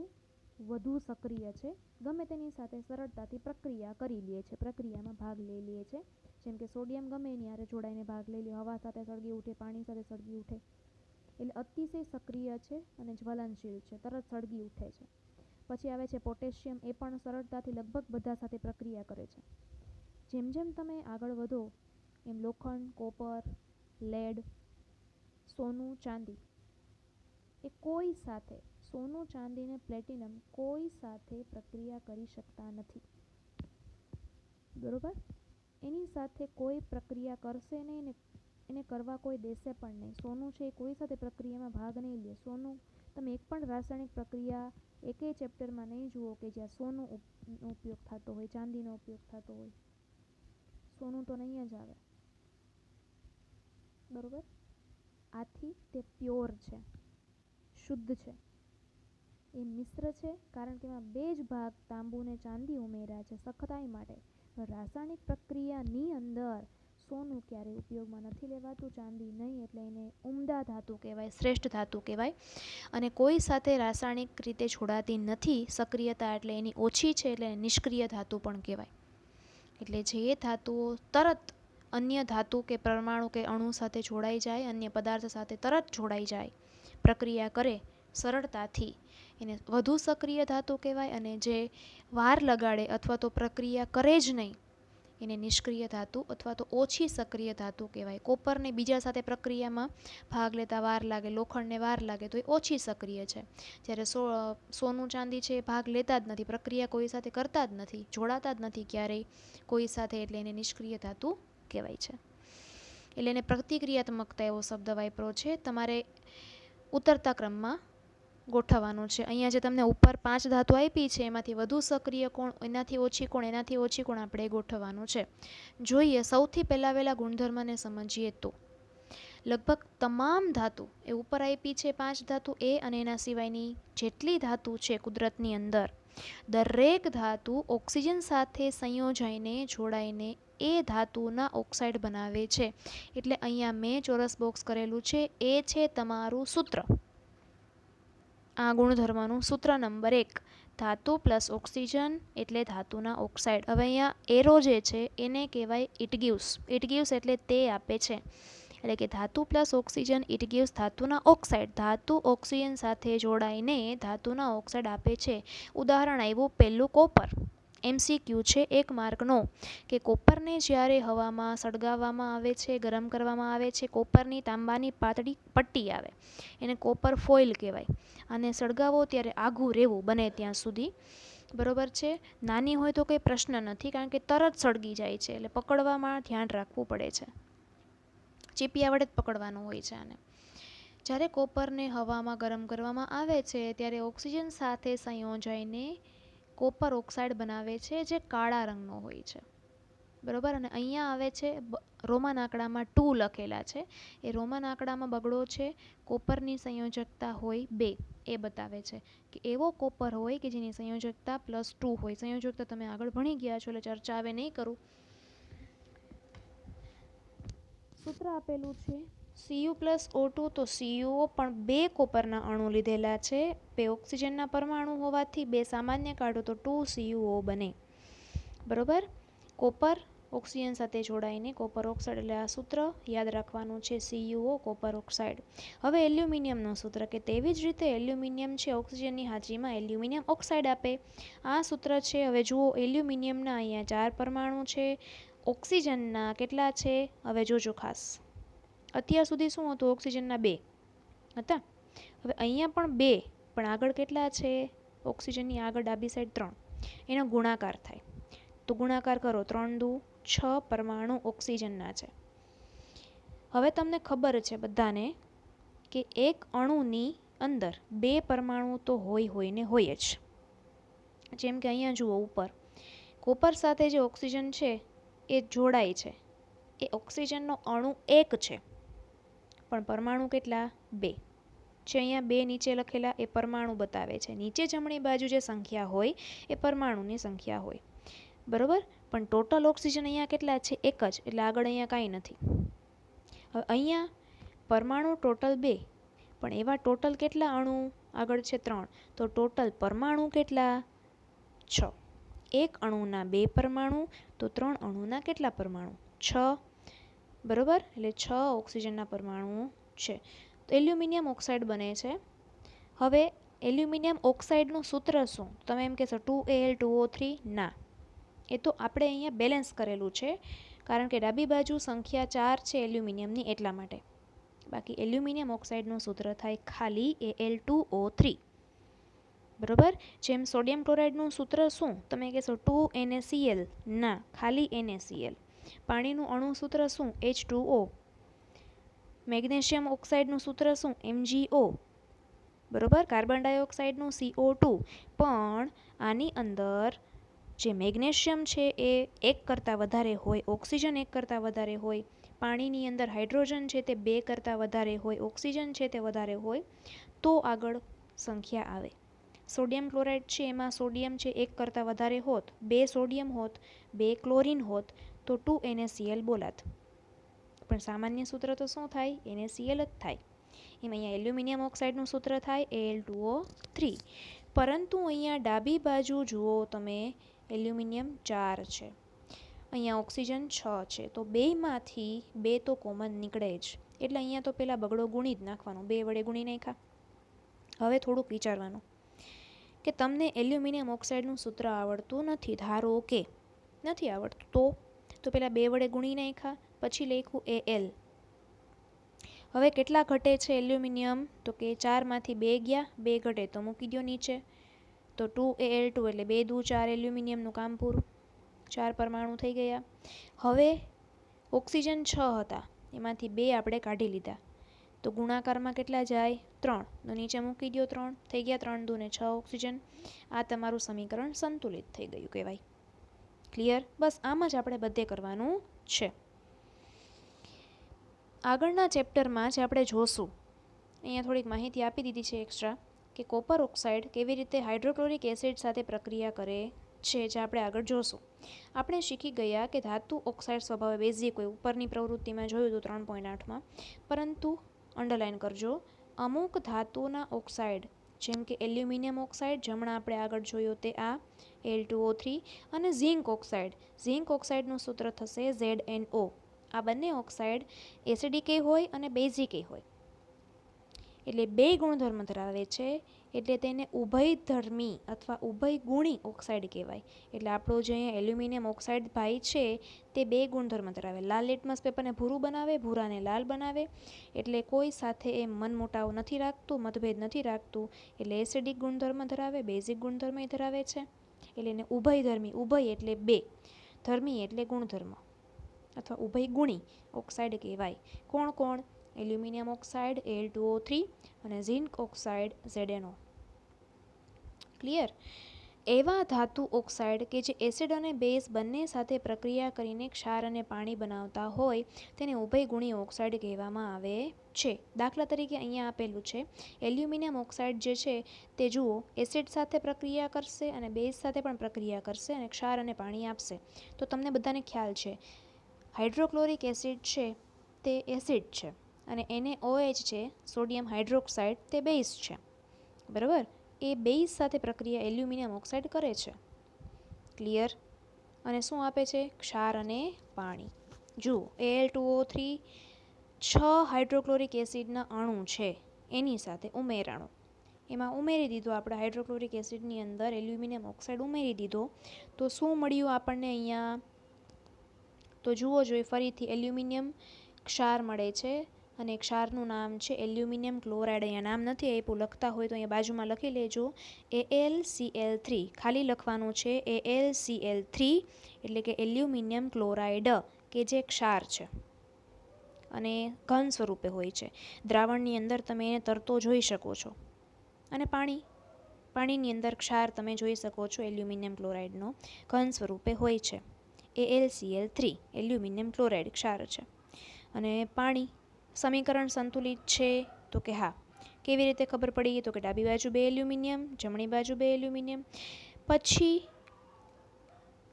S1: વધુ સક્રિય છે, ગમે તેની સાથે સરળતાથી પ્રક્રિયા કરી લે છે, પ્રક્રિયામાં ભાગ લઈ લે છે. જેમ કે સોડિયમ ગમે એની હારે જોડાઈને ભાગ લઈ લે, હવા સાથે સળગી ઉઠે, પાણી સાથે સળગી ઉઠે, એટલે અતિશય સક્રિય છે અને જ્વલનશીલ છે, તરત સળગી ઉઠે છે. પછી આવે છે પોટેશિયમ, એ પણ સરળતાથી લગભગ બધા સાથે પ્રક્રિયા કરે છે. જેમ જેમ તમે આગળ વધો એમ લોખંડ, કોપર, લેડ, સોનું, ચાંદી એ કોઈ સાથે, સોનું, ચાંદી ને પ્લેટિનમ કોઈ સાથે પ્રક્રિયા કરી શકતા નથી. બરોબર? એની સાથે કોઈ પ્રક્રિયા કરશે નહીં ને એને કરવા કોઈ દેશે પણ નહીં. સોનું છે એ કોઈ સાથે પ્રક્રિયામાં ભાગ નહીં લે. સોનું તમે એક પણ રાસાયણિક પ્રક્રિયા એકેય ચેપ્ટરમાં નહીં જુઓ કે જ્યાં સોનું ઉપયોગ થતો હોય, ચાંદીનો ઉપયોગ થતો હોય. સોનું તો નહીં જ આવે. બરોબર? આથી તે પ્યોર છે, શુદ્ધ છે. એ મિશ્ર છે કારણ કે એમાં બે જ ભાગ તાંબુ ને ચાંદી ઉમેર્યા છે સખતાઈ માટે. રાસાયણિક પ્રક્રિયાની અંદર સોનું ક્યારેય ઉપયોગમાં નથી લેવાતું, ચાંદી નહીં, એટલે એને ઉમદા ધાતુ કહેવાય, શ્રેષ્ઠ ધાતુ કહેવાય. અને કોઈ સાથે રાસાયણિક રીતે જોડાતી નથી. સક્રિયતા એટલે એની ઓછી છે, એટલે નિષ્ક્રિય ધાતુ પણ કહેવાય. એટલે જે ધાતુઓ તરત અન્ય ધાતુ કે પરમાણુ કે અણુ સાથે જોડાઈ જાય, અન્ય પદાર્થ સાથે તરત જોડાઈ જાય, પ્રક્રિયા કરે સરળતાથી, એને વધુ સક્રિય ધાતુ કહેવાય. અને જે વાર લગાડે અથવા તો પ્રક્રિયા કરે જ નહીં એને નિષ્ક્રિય ધાતુ અથવા તો ઓછી સક્રિય ધાતુ કહેવાય. કોપરને બીજા સાથે પ્રક્રિયામાં ભાગ લેતા વાર લાગે, લોખંડને વાર લાગે તો એ ઓછી સક્રિય છે. જ્યારે સોનું, ચાંદી છે એ ભાગ લેતા જ નથી, પ્રક્રિયા કોઈ સાથે કરતા જ નથી, જોડાતા જ નથી ક્યારેય કોઈ સાથે, એટલે એને નિષ્ક્રિય ધાતુ કહેવાય છે. એટલે એને પ્રતિક્રિયાત્મકતા એવો શબ્દ વાપર્યો છે. તમારે ઉતરતા ક્રમમાં ગોઠવવાનું છે. અહીંયા જે તમને ઉપર 5 ધાતુ આપી છે એમાંથી વધુ સક્રિય કોણ, એનાથી ઓછી કોણ, એનાથી ઓછી કોણ, આપણે ગોઠવવાનું છે. જોઈએ સૌથી પહેલાં વહેલા ગુણધર્મને સમજીએ તો લગભગ તમામ ધાતુ એ ઉપર આપી છે 5 ધાતુ એ અને એના સિવાયની જેટલી ધાતુ છે કુદરતની અંદર, દરેક ધાતુ ઓક્સિજન સાથે સંયોજાઈને જોડાઈને એ ધાતુના ઓક્સાઇડ બનાવે છે. એટલે અહીંયા મેં ચોરસ બોક્સ કરેલું છે, એ છે તમારું સૂત્ર. આ ગુણધર્મનું સૂત્ર નંબર 1, ધાતુ પ્લસ ઓક્સિજન એટલે ધાતુના ઓક્સાઇડ. હવે અહીંયા એરો જે છે એને કહેવાય ઇટ ગિવ્સ. ઇટ ગિવ્સ એટલે તે આપે છે, એટલે કે ધાતુ પ્લસ ઓક્સિજન ઇટ ગિવ્સ ધાતુના ઓક્સાઇડ. ધાતુ ઓક્સિજન સાથે જોડાઈને ધાતુના ઓક્સાઇડ આપે છે. ઉદાહરણ આવ્યું પહેલું કોપર. MCQ છે 1 માર્કનો, કે કોપરને જ્યારે હવામાં સળગાવવામાં આવે છે, ગરમ કરવામાં આવે છે, કોપરની તાંબાની પાતળી પટ્ટી આવે, એને કોપર ફોઇલ કહેવાય. અને સળગાવો ત્યારે આઘું રહેવું બને ત્યાં સુધી. બરોબર છે? નાની હોય તો કંઈ પ્રશ્ન નથી કારણ કે તરત સળગી જાય છે, એટલે પકડવામાં ધ્યાન રાખવું પડે છે. ચીપિયા વડે જ પકડવાનું હોય છે આને. જ્યારે કોપરને હવામાં ગરમ કરવામાં આવે છે ત્યારે ઓક્સિજન સાથે સંયોજાઈને કોપર ઓક્સાઇડ બનાવે છે, જે કાળા રંગનો હોય છે. બરાબર. અને અહીંયા આવે છે રોમન આંકડામાં 2 લખેલા છે. એ રોમન આંકડામાં બગડો છે કોપરની સંયોજકતા હોય 2 એ બતાવે છે કે એવો કોપર હોય કે જેની સંયોજકતા +2 હોય. સંયોજકતા તમે આગળ ભણી ગયા છો એટલે ચર્ચા હવે નહીં કરું. સૂત્ર આપેલું છે Cu+O2. તો CuO પણ 2 કોપરના અણુ લીધેલા છે. 2 ઓક્સિજનના પરમાણુ હોવાથી 2 સામાન્ય કાઢો તો 2CuO બને. બરોબર. કોપર ઓક્સિજન સાથે જોડાઈને કોપર ઓક્સાઇડ, એટલે આ સૂત્ર યાદ રાખવાનું છે CuO કોપર ઓક્સાઇડ. હવે એલ્યુમિનિયમનું સૂત્ર કે તેવી જ રીતે એલ્યુમિનિયમ છે ઓક્સિજનની હાજરીમાં એલ્યુમિનિયમ ઓક્સાઇડ આપે. આ સૂત્ર છે. હવે જુઓ એલ્યુમિનિયમના અહીંયા 4 પરમાણુ છે, ઓક્સિજનના કેટલા છે હવે જોજો ખાસ. અત્યાર સુધી શું હતું, ઓક્સિજનના 2 હતા. હવે અહીંયા પણ 2, પણ આગળ કેટલા છે, ઓક્સિજનની આગળ ડાબી સાઈડ 3, એનો ગુણાકાર થાય. તો ગુણાકાર કરો, 3 દુ 6 પરમાણુ ઓક્સિજનના છે. હવે તમને ખબર છે બધાને કે એક અણુની અંદર 2 પરમાણુ તો હોય ને હોય જ. જેમ કે અહીંયા જુઓ ઉપર કોપર સાથે જે ઓક્સિજન છે એ જોડાય છે. એ ઓક્સિજનનો અણુ 1 છે, પણ પરમાણુ કેટલા 2 છે. અહીંયા 2 નીચે લખેલા એ પરમાણુ બતાવે છે. નીચે જમણી બાજુ જે સંખ્યા હોય એ પરમાણુની સંખ્યા હોય. બરોબર. પણ ટોટલ ઓક્સિજન અહીંયા કેટલા છે, 1 જ, એટલે આગળ અહીંયા કાંઈ નથી. હવે અહીંયા પરમાણુ ટોટલ 2, પણ એવા ટોટલ કેટલા અણુ આગળ છે 3. તો ટોટલ પરમાણુ કેટલા 6. એક અણુના 2 પરમાણુ, તો 3 અણુના કેટલા પરમાણુ 6. બરોબર. એટલે 6 ઓક્સિજનના પરમાણુઓ છે. તો એલ્યુમિનિયમ ઓક્સાઇડ બને છે. હવે એલ્યુમિનિયમ ઓક્સાઇડનું સૂત્ર શું, તમે એમ કહેશો 2Al2O3. ના, એ તો આપણે અહીંયા બેલેન્સ કરેલું છે, કારણ કે ડાબી બાજુ સંખ્યા 4 છે એલ્યુમિનિયમની, એટલા માટે. બાકી એલ્યુમિનિયમ ઓક્સાઇડનું સૂત્ર થાય ખાલી Al2O3. બરોબર. જેમ સોડિયમ ક્લોરાઇડનું સૂત્ર શું, તમે કહેશો 2NaCl. ના, ખાલી NaCl. પાણીનું અણુ સૂત્ર શું, H2O. મેગ્નેશિયમ ઓક્સાઇડનું સૂત્ર શું, MgO. બરોબર. કાર્બન ડાયોક્સાઇડનું CO2. પણ આની અંદર જે મેગ્નેશિયમ છે એ 1 કરતાં વધારે હોય, ઓક્સિજન 1 કરતાં વધારે હોય, પાણીની અંદર હાઇડ્રોજન છે તે 2 કરતાં વધારે હોય, ઓક્સિજન છે તે વધારે હોય, તો આગળ સંખ્યા આવે. સોડિયમ ક્લોરાઇડ છે એમાં સોડિયમ છે 1 કરતાં વધારે હોત, 2 સોડિયમ હોત, 2 ક્લોરિન હોત, તો 2NaCl બોલાત. પણ સામાન્ય સૂત્ર તો શું થાય, NaCl જ થાય. એમ અહીંયા એલ્યુમિનિયમ ઓક્સાઇડનું સૂત્ર થાય Al2O3. પરંતુ અહીંયા ડાબી બાજુ જુઓ તમે, એલ્યુમિનિયમ 4 છે, અહીંયા ઓક્સિજન 6 છે, તો 2માંથી 2 તો કોમન નીકળે જ. એટલે અહીંયા તો પહેલાં બગડો ગુણી જ નાખવાનું, 2 વડે ગુણી નાખ્યા. હવે થોડુંક વિચારવાનું કે તમને એલ્યુમિનિયમ ઓક્સાઇડનું સૂત્ર આવડતું નથી, ધારો કે નથી આવડતું, તો પહેલાં 2 વડે ગુણી નાખ્યા, પછી લખ્યું Al. હવે કેટલા ઘટે છે એલ્યુમિનિયમ, તો કે 4માંથી 2 ગયા, 2 ઘટે તો મૂકી દો નીચે. તો 2Al2 એટલે 2 દુ 4 એલ્યુમિનિયમનું કામ પૂરું, 4 પરમાણુ થઈ ગયા. હવે ઓક્સિજન 6 હતા, એમાંથી 2 આપણે કાઢી લીધા, તો ગુણાકારમાં કેટલા જાય 3, તો નીચે મૂકી દો 3, થઈ ગયા 3 દુ 6 ઓક્સિજન. આ તમારું સમીકરણ સંતુલિત થઈ ગયું કહેવાય. ક્લિયર. બસ આમ જ આપણે બધે કરવાનું છે. આગળના ચેપ્ટરમાં જે આપણે જોશું, અહીંયા થોડીક માહિતી આપી દીધી છે એક્સ્ટ્રા, કે કોપર ઓક્સાઇડ કેવી રીતે હાઇડ્રોક્લોરિક એસિડ સાથે પ્રક્રિયા કરે છે, જે આપણે આગળ જોશું. આપણે શીખી ગયા કે ધાતુ ઓક્સાઇડ સ્વભાવે બેઝિક હોય, ઉપરની પ્રવૃત્તિમાં જોયું હતું 3.8માં. પરંતુ અંડરલાઇન કરજો, અમુક ધાતુના ઓક્સાઇડ જેમ કે એલ્યુમિનિયમ ઓક્સાઇડ, જમણા આપણે આગળ જોયો તે આ Al2O3, અને ઝિંક ઓક્સાઇડ. ઝિંક ઓક્સાઇડનું સૂત્ર થશે ZnO. આ બંને ઓક્સાઇડ એસિડિક હોય અને બેઝિક હોય, એટલે 2 ગુણધર્મ ધરાવે છે, એટલે તેને ઉભયધર્મી અથવા ઉભયગુણી ઓક્સાઇડ કહેવાય. એટલે આપણો જે અહીંયા એલ્યુમિનિયમ ઓક્સાઇડ ભાઈ છે તે 2 ગુણધર્મ ધરાવે. લાલ લિટમસ પેપરને ભૂરું બનાવે, ભૂરાને લાલ બનાવે, એટલે કોઈ સાથે એ મનમોટાવ નથી રાખતું, મતભેદ નથી રાખતું. એટલે એસિડિક ગુણધર્મ ધરાવે, બેઝિક ગુણધર્મ ધરાવે છે, એટલે એને ઉભયધર્મી, ઉભય એટલે 2, ધર્મી એટલે ગુણધર્મ અથવા ઉભયગુણી ઓક્સાઇડ કહેવાય. કોણ કોણ, એલ્યુમિનિયમ ઓક્સાઇડ Al2O3 અને ઝિંક ઓક્સાઇડ ZnO. ક્લિયર. એવા ધાતુ ઓક્સાઇડ કે જે એસિડ અને બેઝ બંને સાથે પ્રક્રિયા કરીને ક્ષાર અને પાણી બનાવતા હોય તેને ઉભયગુણી ઓક્સાઇડ કહેવામાં આવે છે. દાખલા તરીકે અહીંયા આપેલું છે એલ્યુમિનિયમ ઓક્સાઇડ જે છે તે જુઓ એસિડ સાથે પ્રક્રિયા કરશે અને બેઝ સાથે પણ પ્રક્રિયા કરશે અને ક્ષાર અને પાણી આપશે. તો તમને બધાને ખ્યાલ છે હાઇડ્રોક્લોરિક એસિડ છે તે એસિડ છે અને NaOH છે સોડિયમ હાઇડ્રોક્સાઇડ તે બેઝ છે. બરાબર, એ બેઝ સાથે પ્રક્રિયા એલ્યુમિનિયમ ઓક્સાઇડ કરે છે. ક્લિયર? અને શું આપે છે? ક્ષાર અને પાણી. જુઓ Al2O3 6 હાઇડ્રોક્લોરિક એસિડના અણુ છે એની સાથે ઉમેરાણો, એમાં ઉમેરી દીધો આપણે હાઇડ્રોક્લોરિક એસિડની અંદર એલ્યુમિનિયમ ઓક્સાઇડ ઉમેરી દીધો તો શું મળ્યું આપણને અહીંયા? તો જુઓ જોઈએ ફરીથી એલ્યુમિનિયમ ક્ષાર મળે છે અને ક્ષારનું નામ છે એલ્યુમિનિયમ ક્લોરાઇડ. અહીંયા નામ નથી આપ્યું, લખતા હોય તો અહીંયા બાજુમાં લખી લેજો AlCl3. ખાલી લખવાનું છે AlCl3 એટલે કે એલ્યુમિનિયમ ક્લોરાઇડ કે જે ક્ષાર છે અને ઘન સ્વરૂપે હોય છે. દ્રાવણની અંદર તમે એને તરતો જોઈ શકો છો. અને પાણીની અંદર ક્ષાર તમે જોઈ શકો છો એલ્યુમિનિયમ ક્લોરાઇડનો ઘન સ્વરૂપે હોય છે. AlCl3 એલ્યુમિનિયમ ક્લોરાઇડ ક્ષાર છે. અને પાણી સમીકરણ સંતુલિત છે તો કે હા. કેવી રીતે ખબર પડી? તો કે ડાબી બાજુ 2 એલ્યુમિનિયમ, જમણી બાજુ 2 એલ્યુમિનિયમ. પછી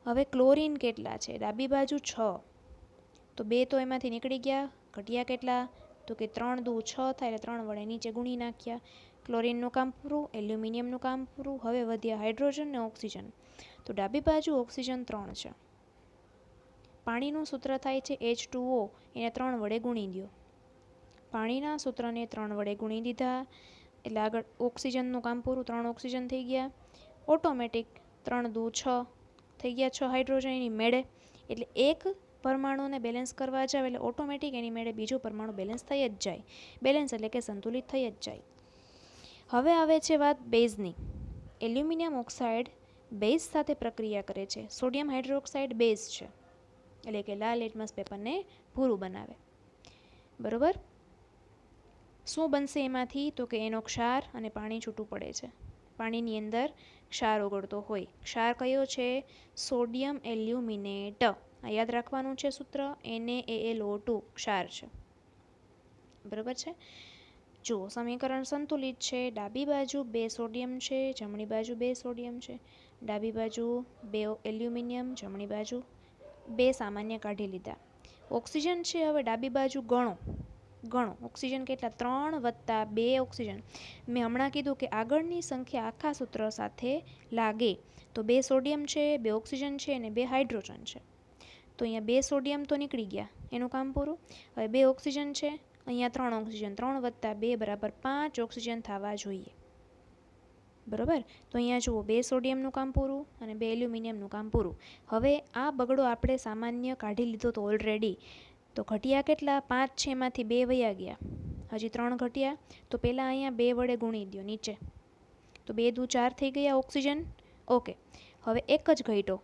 S1: હવે ક્લોરીન કેટલા છે? ડાબી બાજુ 6, તો 2 તો એમાંથી નીકળી ગયા. ઘટ્યા કેટલા? તો કે 3 દુ 6 થાય એટલે 3 વડે નીચે ગુણી નાખ્યા. ક્લોરીનનું કામ પૂરું, એલ્યુમિનિયમનું કામ પૂરું. હવે વધ્યા હાઇડ્રોજન ને ઓક્સિજન. તો ડાબી બાજુ ઓક્સિજન 3 છે. પાણીનું સૂત્ર થાય છે H2O, એને 3 વડે ગુણી દો. પાણીના સૂત્રને 3 વડે ગુણી દીધા એટલે આગળ ઓક્સિજનનું કામ પૂરું. 3 ઓક્સિજન થઈ ગયા. ઓટોમેટિક 3 દુ 6 થઈ ગયા. 6 હાઇડ્રોજન એની મેળે, એટલે એક પરમાણુને બેલેન્સ કરવા જાવ એટલે ઓટોમેટિક એની મેળે બીજો પરમાણુ બેલેન્સ થઈ જ જાય. બેલેન્સ એટલે કે સંતુલિત થઈ જ જાય. હવે આવે છે વાત બેઝની. એલ્યુમિનિયમ ઓક્સાઇડ બેઝ સાથે પ્રક્રિયા કરે છે. સોડિયમ હાઇડ્રોક્સાઇડ બેઝ છે એટલે કે લાલ લેટમસ પેપરને ભૂરું બનાવે. બરોબર, શું બનશે એમાંથી? તો કે એનો ક્ષાર અને પાણી છૂટું પડે છે. પાણીની અંદર ક્ષાર ઓગળતો હોય. ક્ષાર કયો છે? Sodium aluminate. આ યાદ રાખવાનું છે સૂત્ર, NaAlO2 ક્ષાર છે. બરાબર છે? જુઓ સમીકરણ સંતુલિત છે. ડાબી બાજુ 2 સોડિયમ છે, જમણી બાજુ 2 સોડિયમ છે. ડાબી બાજુ 2 એલ્યુમિનિયમ, જમણી બાજુ 2 સામાન્ય કાઢી લીધા. ઓક્સિજન છે હવે ડાબી બાજુ ગણો. ઓક્સિજન કેટલા? 3 વત્તા 2 ઓક્સિજન. મેં હમણાં કીધું કે આગળની સંખ્યા આખા સૂત્ર સાથે લાગે તો 2 સોડિયમ છે, 2 ઓક્સિજન છે અને 2 હાઇડ્રોજન છે. તો અહીંયા 2 સોડિયમ તો નીકળી ગયા, એનું કામ પૂરું. હવે 2 ઓક્સિજન છે, અહીંયા 3 ઓક્સિજન. 3 વત્તા 2 બરાબર 5 ઓક્સિજન થવા જોઈએ. બરાબર, તો અહીંયા જુઓ 2 સોડિયમનું કામ પૂરું અને 2 એલ્યુમિનિયમનું કામ પૂરું. હવે આ બગડો આપણે સામાન્ય કાઢી લીધો તો ઓલરેડી. તો ઘટ્યા કેટલા? 5 છે, એમાંથી 2 વયા ગયા, હજી 3 ઘટ્યા. તો પહેલાં અહીંયા 2 વડે ગુણી દો નીચે, તો 2 દુ 4 થઈ ગયા ઓક્સિજન. ઓકે, હવે એક જ ઘટ્યો,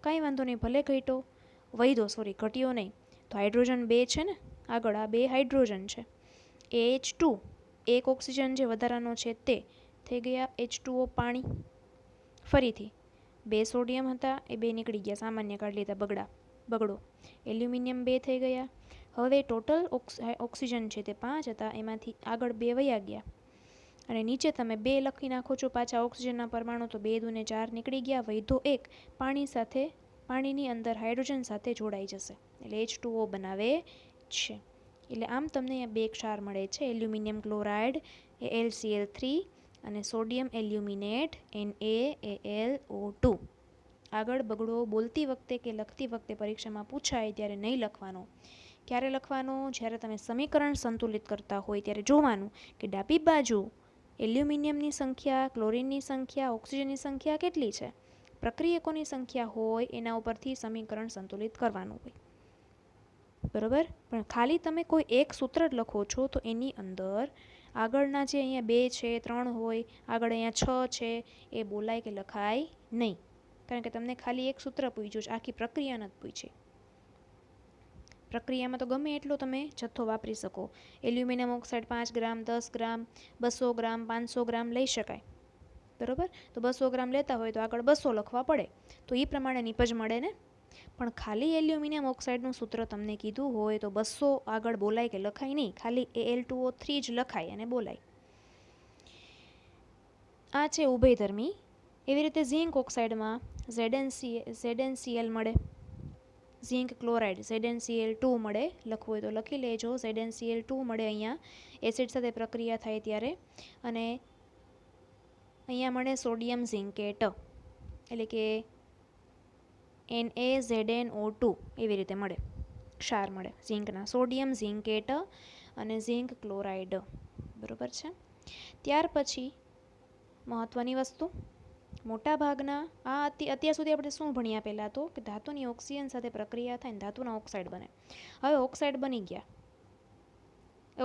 S1: કાંઈ વાંધો નહીં, ભલે ઘટ્યો, વધ્યો, સોરી ઘટ્યો નહીં. તો હાઇડ્રોજન 2 છે ને આગળ, આ 2 હાઇડ્રોજન છે. H2 એક ઓક્સિજન જે વધારાનો છે તે થઈ ગયા H2O પાણી. ફરીથી 2 સોડિયમ હતા એ 2 નીકળી ગયા, સામાન્ય કાઢી લીધા બગડો. એલ્યુમિનિયમ 2 થઈ ગયા. હવે ટોટલ ઓક્સિજન છે તે 5 હતા, એમાંથી આગળ 2 વયા ગયા અને નીચે તમે 2 લખી નાખો છો પાછા ઓક્સિજનના પરમાણુ, તો 2 દુ 4 નીકળી ગયા. વધ્યો 1 પાણીની અંદર હાઇડ્રોજન સાથે જોડાઈ જશે એટલે H2O બનાવે છે. એટલે આમ તમને અહીંયા 2 ક્ષાર મળે છે, એલ્યુમિનિયમ ક્લોરાઇડ AlCl3 અને સોડિયમ એલ્યુમિનેટ NaAlO2. આગળ બગડો બોલતી વખતે કે લખતી વખતે પરીક્ષામાં પૂછાય ત્યારે નહીં લખવાનો. ક્યારે લખવાનો? જ્યારે તમે સમીકરણ સંતુલિત કરતા હોય ત્યારે જોવાનું કે ડાબી બાજુ એલ્યુમિનિયમની સંખ્યા, ક્લોરીનની સંખ્યા, ઓક્સિજનની સંખ્યા કેટલી છે. પ્રક્રિયકોની સંખ્યા હોય એના ઉપરથી સમીકરણ સંતુલિત કરવાનું હોય. બરાબર, પણ ખાલી તમે કોઈ એક સૂત્ર જ લખો છો તો એની અંદર આગળના જે અહીંયા 2 છે, 3 હોય, આગળ અહીંયા 6 છે, એ બોલાય કે લખાય નહીં, કારણ કે તમને ખાલી એક સૂત્ર પૂછ્યું છે, આખી પ્રક્રિયા નથી પૂછી. પ્રક્રિયામાં તો ગમે એટલો તમે જથ્થો વાપરી શકો. એલ્યુમિનિયમ ઓક્સાઇડ 5 ગ્રામ, 10 ગ્રામ, 200 ગ્રામ, 500 ગ્રામ લઈ શકાય. બરાબર. તો 200 ગ્રામ લેતા હોય તો આગળ 200 લખવા પડે, તો એ પ્રમાણે નિપજ મળે ને. પણ ખાલી એલ્યુમિનિયમ ઓક્સાઇડનું સૂત્ર તમને કીધું હોય તો 200 આગળ બોલાય કે લખાય નહીં, ખાલી Al2O3 જ લખાય અને બોલાય. આ છે ઉભયધર્મી. એવી રીતે ઝીંક ઓક્સાઇડમાં ZnCl મળે, ઝીંક ક્લોરાઇડ ZnCl2 મળે, લખવું હોય તો લખી લેજો. ZnCl2 મળે અહીંયા એસિડ સાથે પ્રક્રિયા થાય ત્યારે. અને અહીંયા મળે સોડિયમ ઝિંકેટ, એટલે કે NaZnO2 એવી રીતે મળે, ક્ષાર મળે ઝીંકના, સોડિયમ ઝિંકેટ અને ઝીંક ક્લોરાઇડ. બરાબર છે. ત્યાર પછી મહત્ત્વની વસ્તુ, મોટાભાગના અત્યાર સુધી આપણે શું ભણ્યા પહેલાં તો કે ધાતુની ઓક્સિજન સાથે પ્રક્રિયા થાય ને ધાતુના ઓક્સાઇડ બને. હવે ઓક્સાઇડ બની ગયા,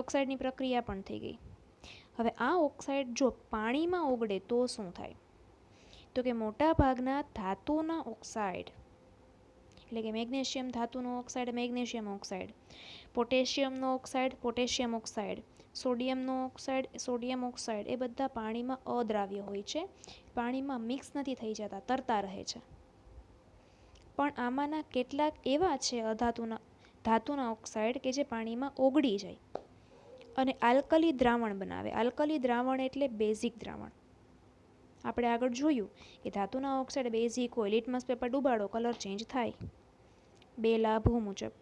S1: ઓક્સાઇડની પ્રક્રિયા પણ થઈ ગઈ. હવે આ ઓક્સાઇડ જો પાણીમાં ઓગળે તો શું થાય? તો કે મોટાભાગના ધાતુના ઓક્સાઇડ, એટલે કે મેગ્નેશિયમ ધાતુનો ઓક્સાઇડ મેગ્નેશિયમ ઓક્સાઇડ, પોટેશિયમનો ઓક્સાઇડ પોટેશિયમ ઓક્સાઇડ, સોડિયમનો ઓક્સાઇડ સોડિયમ ઓક્સાઇડ, એ બધા પાણીમાં અદ્રાવ્ય હોય છે, પાણીમાં મિક્સ નથી થઈ જતા, તરતા રહે છે. પણ આમાંના કેટલાક એવા છે ધાતુના ઓક્સાઇડ કે જે પાણીમાં ઓગળી જાય અને આલ્કલી દ્રાવણ બનાવે. આલ્કલી દ્રાવણ એટલે બેઝિક દ્રાવણ. આપણે આગળ જોયું કે ધાતુના ઓક્સાઇડ બેઝિક હોય, લિટમસ પેપર ડુબાડો કલર ચેન્જ થાય, બે લાભો મુજબ.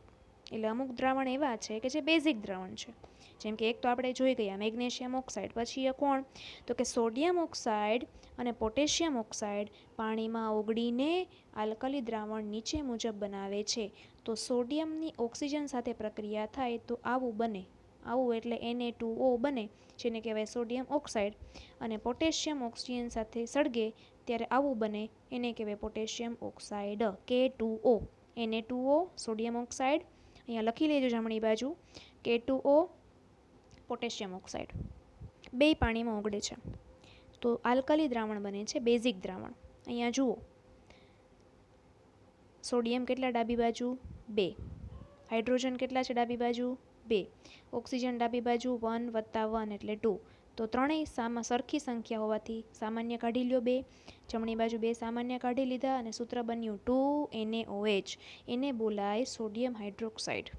S1: એટલે અમુક દ્રાવણ એવા છે કે જે બેઝિક દ્રાવણ છે, જેમ કે એક તો આપણે જોઈ ગયા મેગ્નેશિયમ ઓક્સાઇડ. પછી એ કોણ? તો કે સોડિયમ ઓક્સાઇડ અને પોટેશિયમ ઓક્સાઇડ પાણીમાં ઓગળીને આલ્કલી દ્રાવણ નીચે મુજબ બનાવે છે. તો સોડિયમની ઓક્સિજન સાથે પ્રક્રિયા થાય તો આવું બને, આવું એટલે Na2O બને, જેને કહેવાય સોડિયમ ઓક્સાઇડ. અને પોટેશિયમ ઓક્સિજન સાથે સળગે ત્યારે આવું બને, એને કહેવાય potassium oxide, K2O. Na2O sodium oxide, અહીંયા લખી લેજો જમણી બાજુ, K2O પોટેશિયમ ઓક્સાઇડ, બે પાણીમાં ઓગળે છે તો આલ્કલી દ્રાવણ બને છે, બેઝિક દ્રાવણ. અહીંયા જુઓ, સોડિયમ કેટલા ડાબી બાજુ? 2. હાઇડ્રોજન કેટલા છે ડાબી બાજુ? 2. ઓક્સિજન ડાબી બાજુ 1 + 1 એટલે 2. તો ત્રણેય સરખી સંખ્યા હોવાથી સામાન્ય કાઢી લ્યો 2, જમણી બાજુ 2 સામાન્ય કાઢી લીધા અને સૂત્ર બન્યું 2NaOH. એને બોલાય સોડિયમ હાઇડ્રોક્સાઇડ.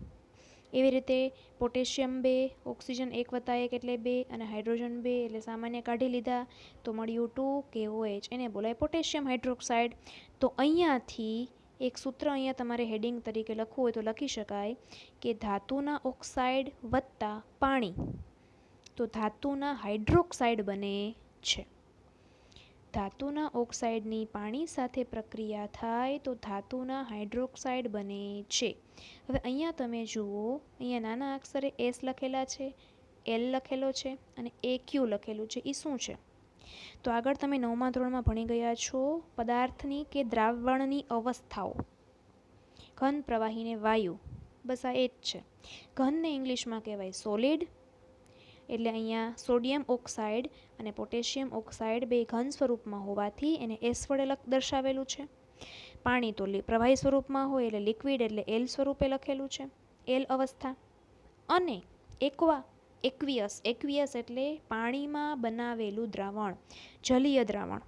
S1: એવી રીતે પોટેશિયમ 2, ઓક્સિજન 1 + 1 એટલે 2 અને હાઇડ્રોજન 2 એટલે સામાન્ય કાઢી લીધા તો મળ્યું 2KOH. એને બોલાય પોટેશિયમ હાઇડ્રોક્સાઇડ. તો અહીંયાથી એક સૂત્ર અહીંયા તમારે હેડિંગ તરીકે લખવું હોય તો લખી શકાય કે ધાતુના ઓક્સાઇડ વત્તા પાણી તો ધાતુના હાઇડ્રોક્સાઇડ બને છે. ધાતુના ઓક્સાઇડની પાણી સાથે પ્રક્રિયા થાય તો ધાતુના હાઇડ્રોક્સાઇડ બને છે. હવે અહીંયા તમે જુઓ, અહીંયા નાના અક્ષરે S લખેલા છે, L લખેલો છે અને AQ લખેલું છે. એ શું છે? તો આગળ તમે 9મા ધોરણમાં ભણી ગયા છો પદાર્થની કે દ્રાવણની અવસ્થાઓ, ઘન, પ્રવાહી ને વાયુ. બસ આ એ જ છે. ઘનને ઇંગ્લિશમાં કહેવાય સોલિડ, એટલે અહીંયા સોડિયમ ઓક્સાઇડ અને પોટેશિયમ ઓક્સાઇડ બે ઘન સ્વરૂપમાં હોવાથી એને S વડે દર્શાવેલું છે. પાણી તો પ્રવાહી સ્વરૂપમાં હોય એટલે લિક્વિડ એટલે L સ્વરૂપે લખેલું છે, L અવસ્થા. અને એક્વિયસ એટલે પાણીમાં બનાવેલું દ્રાવણ, જલીય દ્રાવણ.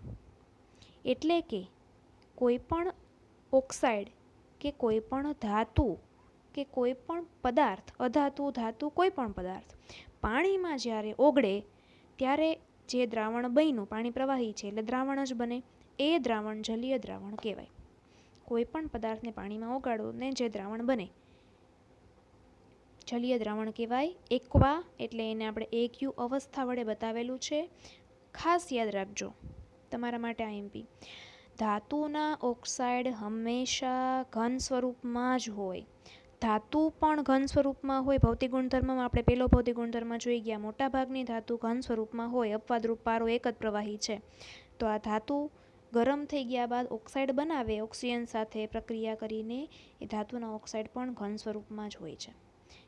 S1: એટલે કે કોઈ પણ ઓક્સાઇડ કે કોઈ પણ ધાતુ કે કોઈ પણ પદાર્થ, અધાતુ ધાતુ કોઈ પણ પદાર્થ પાણીમાં જ્યારે ઓગળે ત્યારે જે દ્રાવણ બન્યું, પાણી પ્રવાહી છે એટલે દ્રાવણ જ બને, એ દ્રાવણ જલીય દ્રાવણ કહેવાય. કોઈ પણ પદાર્થને પાણીમાં ઓગાળો ને જે દ્રાવણ બને જલીય દ્રાવણ કહેવાય. એક્વા એટલે એને આપણે AQ અવસ્થા વડે બતાવેલું છે. ખાસ યાદ રાખજો તમારા માટે IMP, ધાતુના ઓક્સાઇડ હંમેશા ઘન સ્વરૂપમાં જ હોય. ધાતુ પણ ઘન સ્વરૂપમાં હોય. ભૌતિક ગુણધર્મમાં આપણે પહેલો ભૌતિક ગુણધર્મ જોઈ ગયા, મોટાભાગની ધાતુ ઘન સ્વરૂપમાં હોય. અપવાદરૂપ પારો એક જ પ્રવાહી છે. તો આ ધાતુ ગરમ થઈ ગયા બાદ ઓક્સાઇડ બનાવે, ઓક્સિજન સાથે પ્રક્રિયા કરીને એ ધાતુના ઓક્સાઇડ પણ ઘન સ્વરૂપમાં જ હોય છે.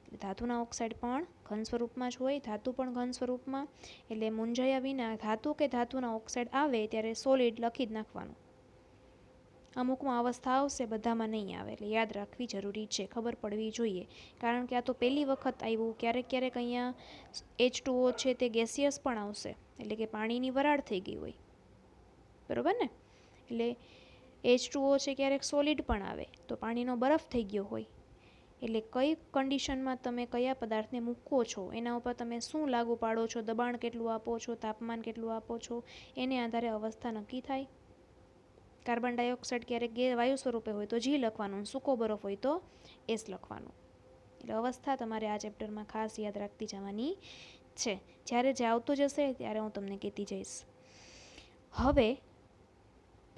S1: એટલે ધાતુના ઓક્સાઇડ પણ ઘન સ્વરૂપમાં જ હોય, ધાતુ પણ ઘન સ્વરૂપમાં. એટલે મૂંઝાયા વિના ધાતુ કે ધાતુના ઓક્સાઇડ આવે ત્યારે સોલિડ લખી જ નાખવાનું. અમુકમાં અવસ્થા આવશે, બધામાં નહીં આવે, એટલે યાદ રાખવી જરૂરી છે, ખબર પડવી જોઈએ. કારણ કે આ તો પહેલી વખત આવ્યું. ક્યારેક અહીંયા H2O છે તે ગેસિયસ પણ આવશે, એટલે કે પાણીની વરાળ થઈ ગઈ હોય. બરાબર ને? એટલે H2O છે ક્યારેક સોલિડ પણ આવે, તો પાણીનો બરફ થઈ ગયો હોય, એટલે કઈ કન્ડિશનમાં તમે કયા પદાર્થને મૂકો છો એના ઉપર તમે શું લાગુ પાડો છો, દબાણ કેટલું આપો છો, તાપમાન કેટલું આપો છો, એને આધારે અવસ્થા નક્કી થાય. કાર્બન ડાયોક્સાઇડ ક્યારેક વાયુ સ્વરૂપે હોય તો G લખવાનું, સૂકો બરફ હોય તો S લખવાનું. એટલે અવસ્થા તમારે આ ચેપ્ટરમાં ખાસ યાદ રાખતી જવાની છે. જ્યારે જે આવતું જશે ત્યારે હું તમને કહેતી જઈશ. હવે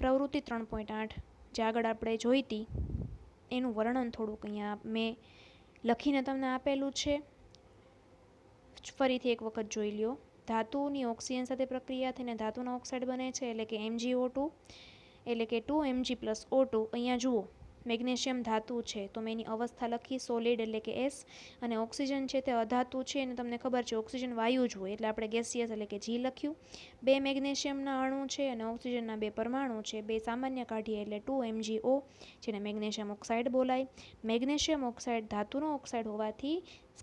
S1: પ્રવૃત્તિ 3.8 જે આગળ આપણે જોઈ હતી એનું વર્ણન થોડુંક અહીંયા મેં લખીને તમને આપેલું છે. ફરીથી એક વખત જોઈ લ્યો. ધાતુની ઓક્સિજન સાથે પ્રક્રિયા થઈને ધાતુના ઓક્સાઇડ બને છે, એટલે કે MgO2, એટલે કે 2Mg+O2. અહીંયા જુઓ મેગ્નેશિયમ ધાતુ છે તો મેં એની અવસ્થા લખી સોલિડ એટલે કે S, અને ઓક્સિજન છે તે અધાતુ છે અને તમને ખબર છે ઓક્સિજન વાયુ જ હોય એટલે આપણે ગેસિયસ એટલે કે G લખ્યું. 2 મેગ્નેશિયમના અણુ છે અને ઓક્સિજનના 2 પરમાણુ છે, 2 સામાન્ય કાઢીએ એટલે 2MgO, જેને મેગ્નેશિયમ ઓક્સાઇડ બોલાય. મેગ્નેશિયમ ઓક્સાઇડ ધાતુનો ઓક્સાઇડ હોવાથી,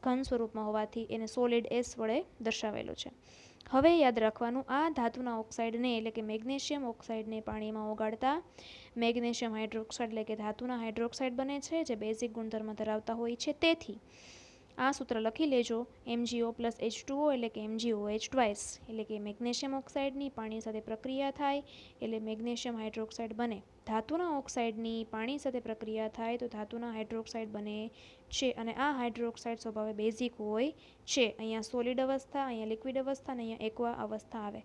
S1: ઘન સ્વરૂપમાં હોવાથી એને સોલિડ S વડે દર્શાવેલો છે. હવે યાદ રાખવાનું, આ ધાતુના ઓક્સાઇડને એટલે કે મેગ્નેશિયમ ઓક્સાઇડને પાણીમાં ઓગાળતા મેગ્નેશિયમ હાઇડ્રોક્સાઇડ એટલે કે ધાતુના હાઇડ્રોક્સાઇડ બને છે, જે બેઝિક ગુણધર્મ ધરાવતા હોય છે. તેથી આ સૂત્ર લખી લેજો, MgO + H2O એટલે કે MgOH ટ્વાઇસ, એટલે કે મેગ્નેશિયમ ઓક્સાઇડની પાણી સાથે પ્રક્રિયા થાય એટલે મેગ્નેશિયમ હાઇડ્રોક્સાઇડ બને. ધાતુના ઓક્સાઇડની પાણી સાથે પ્રક્રિયા થાય તો ધાતુના હાઇડ્રોક્સાઇડ બને છે, અને આ હાઇડ્રોક્સાઇડ સ્વભાવે બેઝિક હોય છે. અહીંયા સોલિડ અવસ્થા, અહીંયા લિક્વિડ અવસ્થા અને અહીંયા એક્વા અવસ્થા આવે.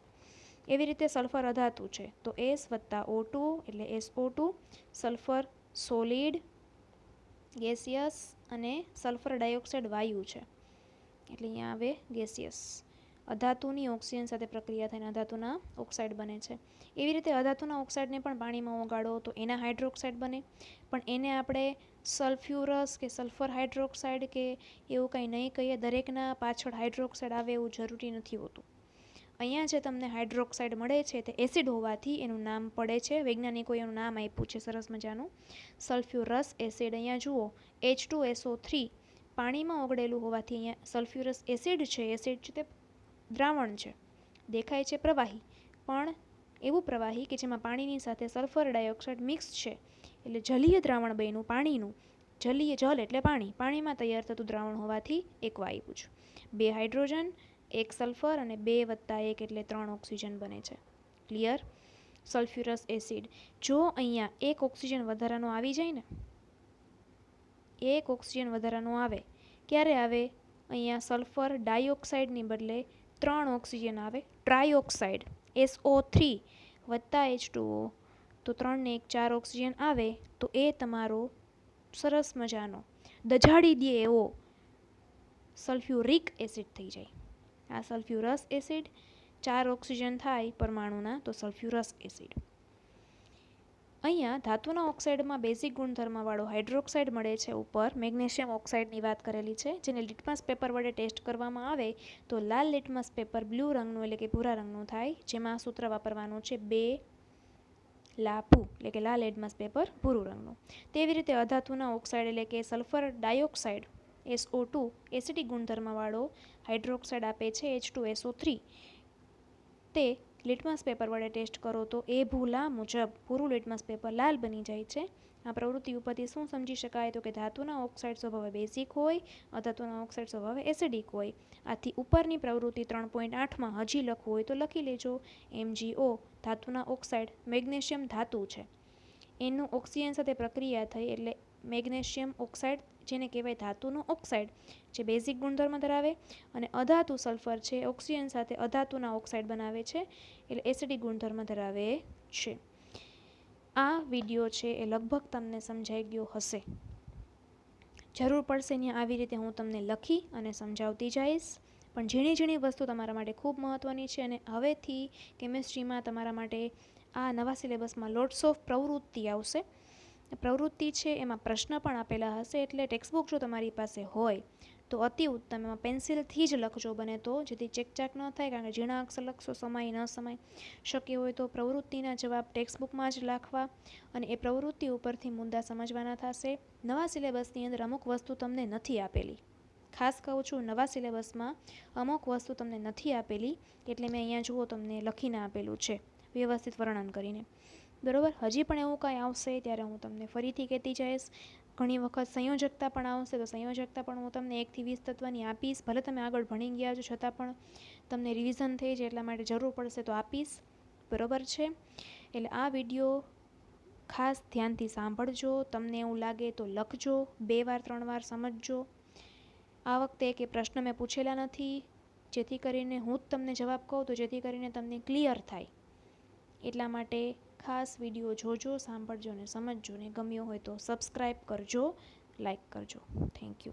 S1: એવી રીતે સલ્ફર અધાતુ છે તો S + O2 એટલે SO2, સલ્ફર સોલિડ ગેસિયસ અને સલ્ફર ડાયોક્સાઇડ વાયુ છે એટલે અહીંયા આવે ગેસિયસ. અધાતુની ઓક્સિજન સાથે પ્રક્રિયા થઈને અધાતુના ઓક્સાઇડ બને છે. એવી રીતે અધાતુના ઓક્સાઇડને પણ પાણીમાં ઓગાળો તો એના હાઇડ્રોક્સાઇડ બને, પણ એને આપણે સલ્ફ્યુરસ કે સલ્ફર હાઇડ્રોક્સાઇડ કે એવું કંઈ નહીં કહીએ. દરેકના પાછળ હાઇડ્રોક્સાઇડ આવે એવું જરૂરી નથી હોતું. અહીંયા જે તમને હાઇડ્રોક્સાઇડ મળે છે તે એસિડ હોવાથી એનું નામ પડે છે, વૈજ્ઞાનિકોએ એનું નામ આપ્યું છે સરસ મજાનું, સલ્ફ્યુરસ એસિડ. અહીંયા જુઓ H2SO3 પાણીમાં ઓગળેલું હોવાથી અહીંયા સલ્ફ્યુરસ એસિડ છે. એસિડ છે તે દ્રાવણ છે, દેખાય છે પ્રવાહી, પણ એવું પ્રવાહી કે જેમાં પાણીની સાથે સલ્ફર ડાયોક્સાઇડ મિક્સ છે, એટલે જલીય દ્રાવણ બન્યું પાણીનું. જલીય જલ એટલે પાણી, પાણીમાં તૈયાર થતું દ્રાવણ હોવાથી એક્વા આપ્યું છે. 2 હાઇડ્રોજન, 1 સલ્ફર અને 2 + 1 એટલે 3 ઓક્સિજન બને છે. ક્લિયર? સલ્ફ્યુરસ એસિડ. જો અહીંયા 1 ઓક્સિજન વધારાનો આવી જાય ને, 1 ઓક્સિજન વધારાનો આવે, ક્યારે આવે? અહીંયા સલ્ફર ડાયોક્સાઇડની બદલે 3 ઓક્સિજન આવે, ટ્રાયોક્સાઇડ SO3 + H2O, તો 3 ને 1 4 ઓક્સિજન આવે, તો એ તમારો સરસ મજાનો દજાડી દે એવો સલ્ફ્યુરિક એસિડ થઈ જાય. આ સલ્ફ્યુરસ એસિડ, 4 ઓક્સિજન થાય પરમાણુના તો સલ્ફ્યુરસ એસિડ. અહીંયા ધાતુના ઓક્સાઇડમાં બેઝિક ગુણધર્મવાળો હાઇડ્રોક્સાઇડ મળે છે. ઉપર મેગ્નેશિયમ ઓક્સાઇડની વાત કરેલી છે, જેને લિટમસ પેપર વડે ટેસ્ટ કરવામાં આવે તો લાલ લિટમસ પેપર બ્લુ રંગનું એટલે કે ભૂરા રંગનું થાય, જેમાં સૂત્ર વાપરવાનું છે 2 લાપુ એટલે કે લાલ લિટમસ પેપર ભૂરું રંગનું. તેવી રીતે અધાતુના ઓક્સાઇડ એટલે કે સલ્ફર ડાયોક્સાઇડ SO2 એસિડિક ગુણધર્મવાળો હાઇડ્રોક્સાઇડ આપે છે H2SO3. તે લિટમસ પેપર વડે ટેસ્ટ કરો તો એ ભૂલા મુજબ પૂરું લિટમસ પેપર લાલ બની જાય છે. આ પ્રવૃત્તિ ઉપરથી શું સમજી શકાય? તો કે ધાતુના ઓક્સાઇડ સ્વભાવે બેઝિક હોય, અધાતુના ઓક્સાઇડ સ્વભાવે એસિડિક હોય. આથી ઉપરની પ્રવૃત્તિ 3.8માં હજી લખવું હોય તો લખી લેજો. MgO ધાતુના ઓક્સાઇડ, મેગ્નેશિયમ ધાતુ છે, એનું ઓક્સિજન સાથે પ્રક્રિયા થઈ એટલે મેગ્નેશિયમ ઓક્સાઇડ, જેને કહેવાય ધાતુનો ઓક્સાઇડ, જે બેઝિક ગુણધર્મ ધરાવે, અને અધાતુ સલ્ફર છે ઓક્સિજન સાથે અધાતુના ઓક્સાઇડ બનાવે છે એટલે એસિડિક ગુણધર્મ ધરાવે છે. આ વિડીયો છે એ લગભગ તમને સમજાઈ ગયો હશે. જરૂર પડશે ને આવી રીતે હું તમને લખી અને સમજાવતી જઈશ, પણ ઝીણી ઝીણી વસ્તુ તમારા માટે ખૂબ મહત્ત્વની છે. અને હવેથી કેમિસ્ટ્રીમાં તમારા માટે આ નવા સિલેબસમાં લોટ્સ ઓફ પ્રવૃત્તિ આવશે. પ્રવૃત્તિ છે એમાં પ્રશ્ન પણ આપેલા હશે, એટલે ટેક્સ્ટબુક જો તમારી પાસે હોય તો અતિ ઉત્તમ. એમાં પેન્સિલથી જ લખજો બને તો, જેથી ચેકચાક ન થાય, કારણ કે ઝીણા અક્ષર લખશો સમાય ન સમાય. શક્ય હોય તો પ્રવૃત્તિના જવાબ ટેક્સ્ટબુકમાં જ લખવા અને એ પ્રવૃત્તિ ઉપરથી મુદ્દા સમજવાના થશે. નવા સિલેબસની અંદર અમુક વસ્તુ તમને નથી આપેલી, ખાસ કહું છું નવા સિલેબસમાં અમુક વસ્તુ તમને નથી આપેલી, એટલે મેં અહીંયા જુઓ તમને લખીને આપેલું છે. વ્યવસ્થિત વર્ણન કરીને. બરાબર. હજી પણ એવું કાંઈ આવશે ત્યારે હું તમને ફરીથી કહેતી જઈશ. ઘણી વખત સંયોજકતા પણ આવશે તો સંયોજકતા પણ હું તમને 1 થી 20 તત્વની આપીશ. ભલે તમે આગળ ભણી ગયા છો છતાં પણ તમને રિવિઝન થઈ જાય એટલા માટે જરૂર પડશે તો આપીશ. બરાબર છે. એટલે આ વિડીયો ખાસ ધ્યાનથી સાંભળજો. તમને એવું લાગે તો લખજો, 2 વાર 3 વાર સમજજો. આ વખતે કે પ્રશ્ન મેં પૂછેલા નથી, જેથી કરીને હું જ તમને જવાબ કહું તો જેથી કરીને તમને ક્લિયર થાય. એટલા માટે ખાસ વિડીયો જોજો, સાંભળજો અને સમજજો. ને ગમ્યો હોય તો સબસ્ક્રાઈબ કરજો, લાઈક કરજો. Thank you.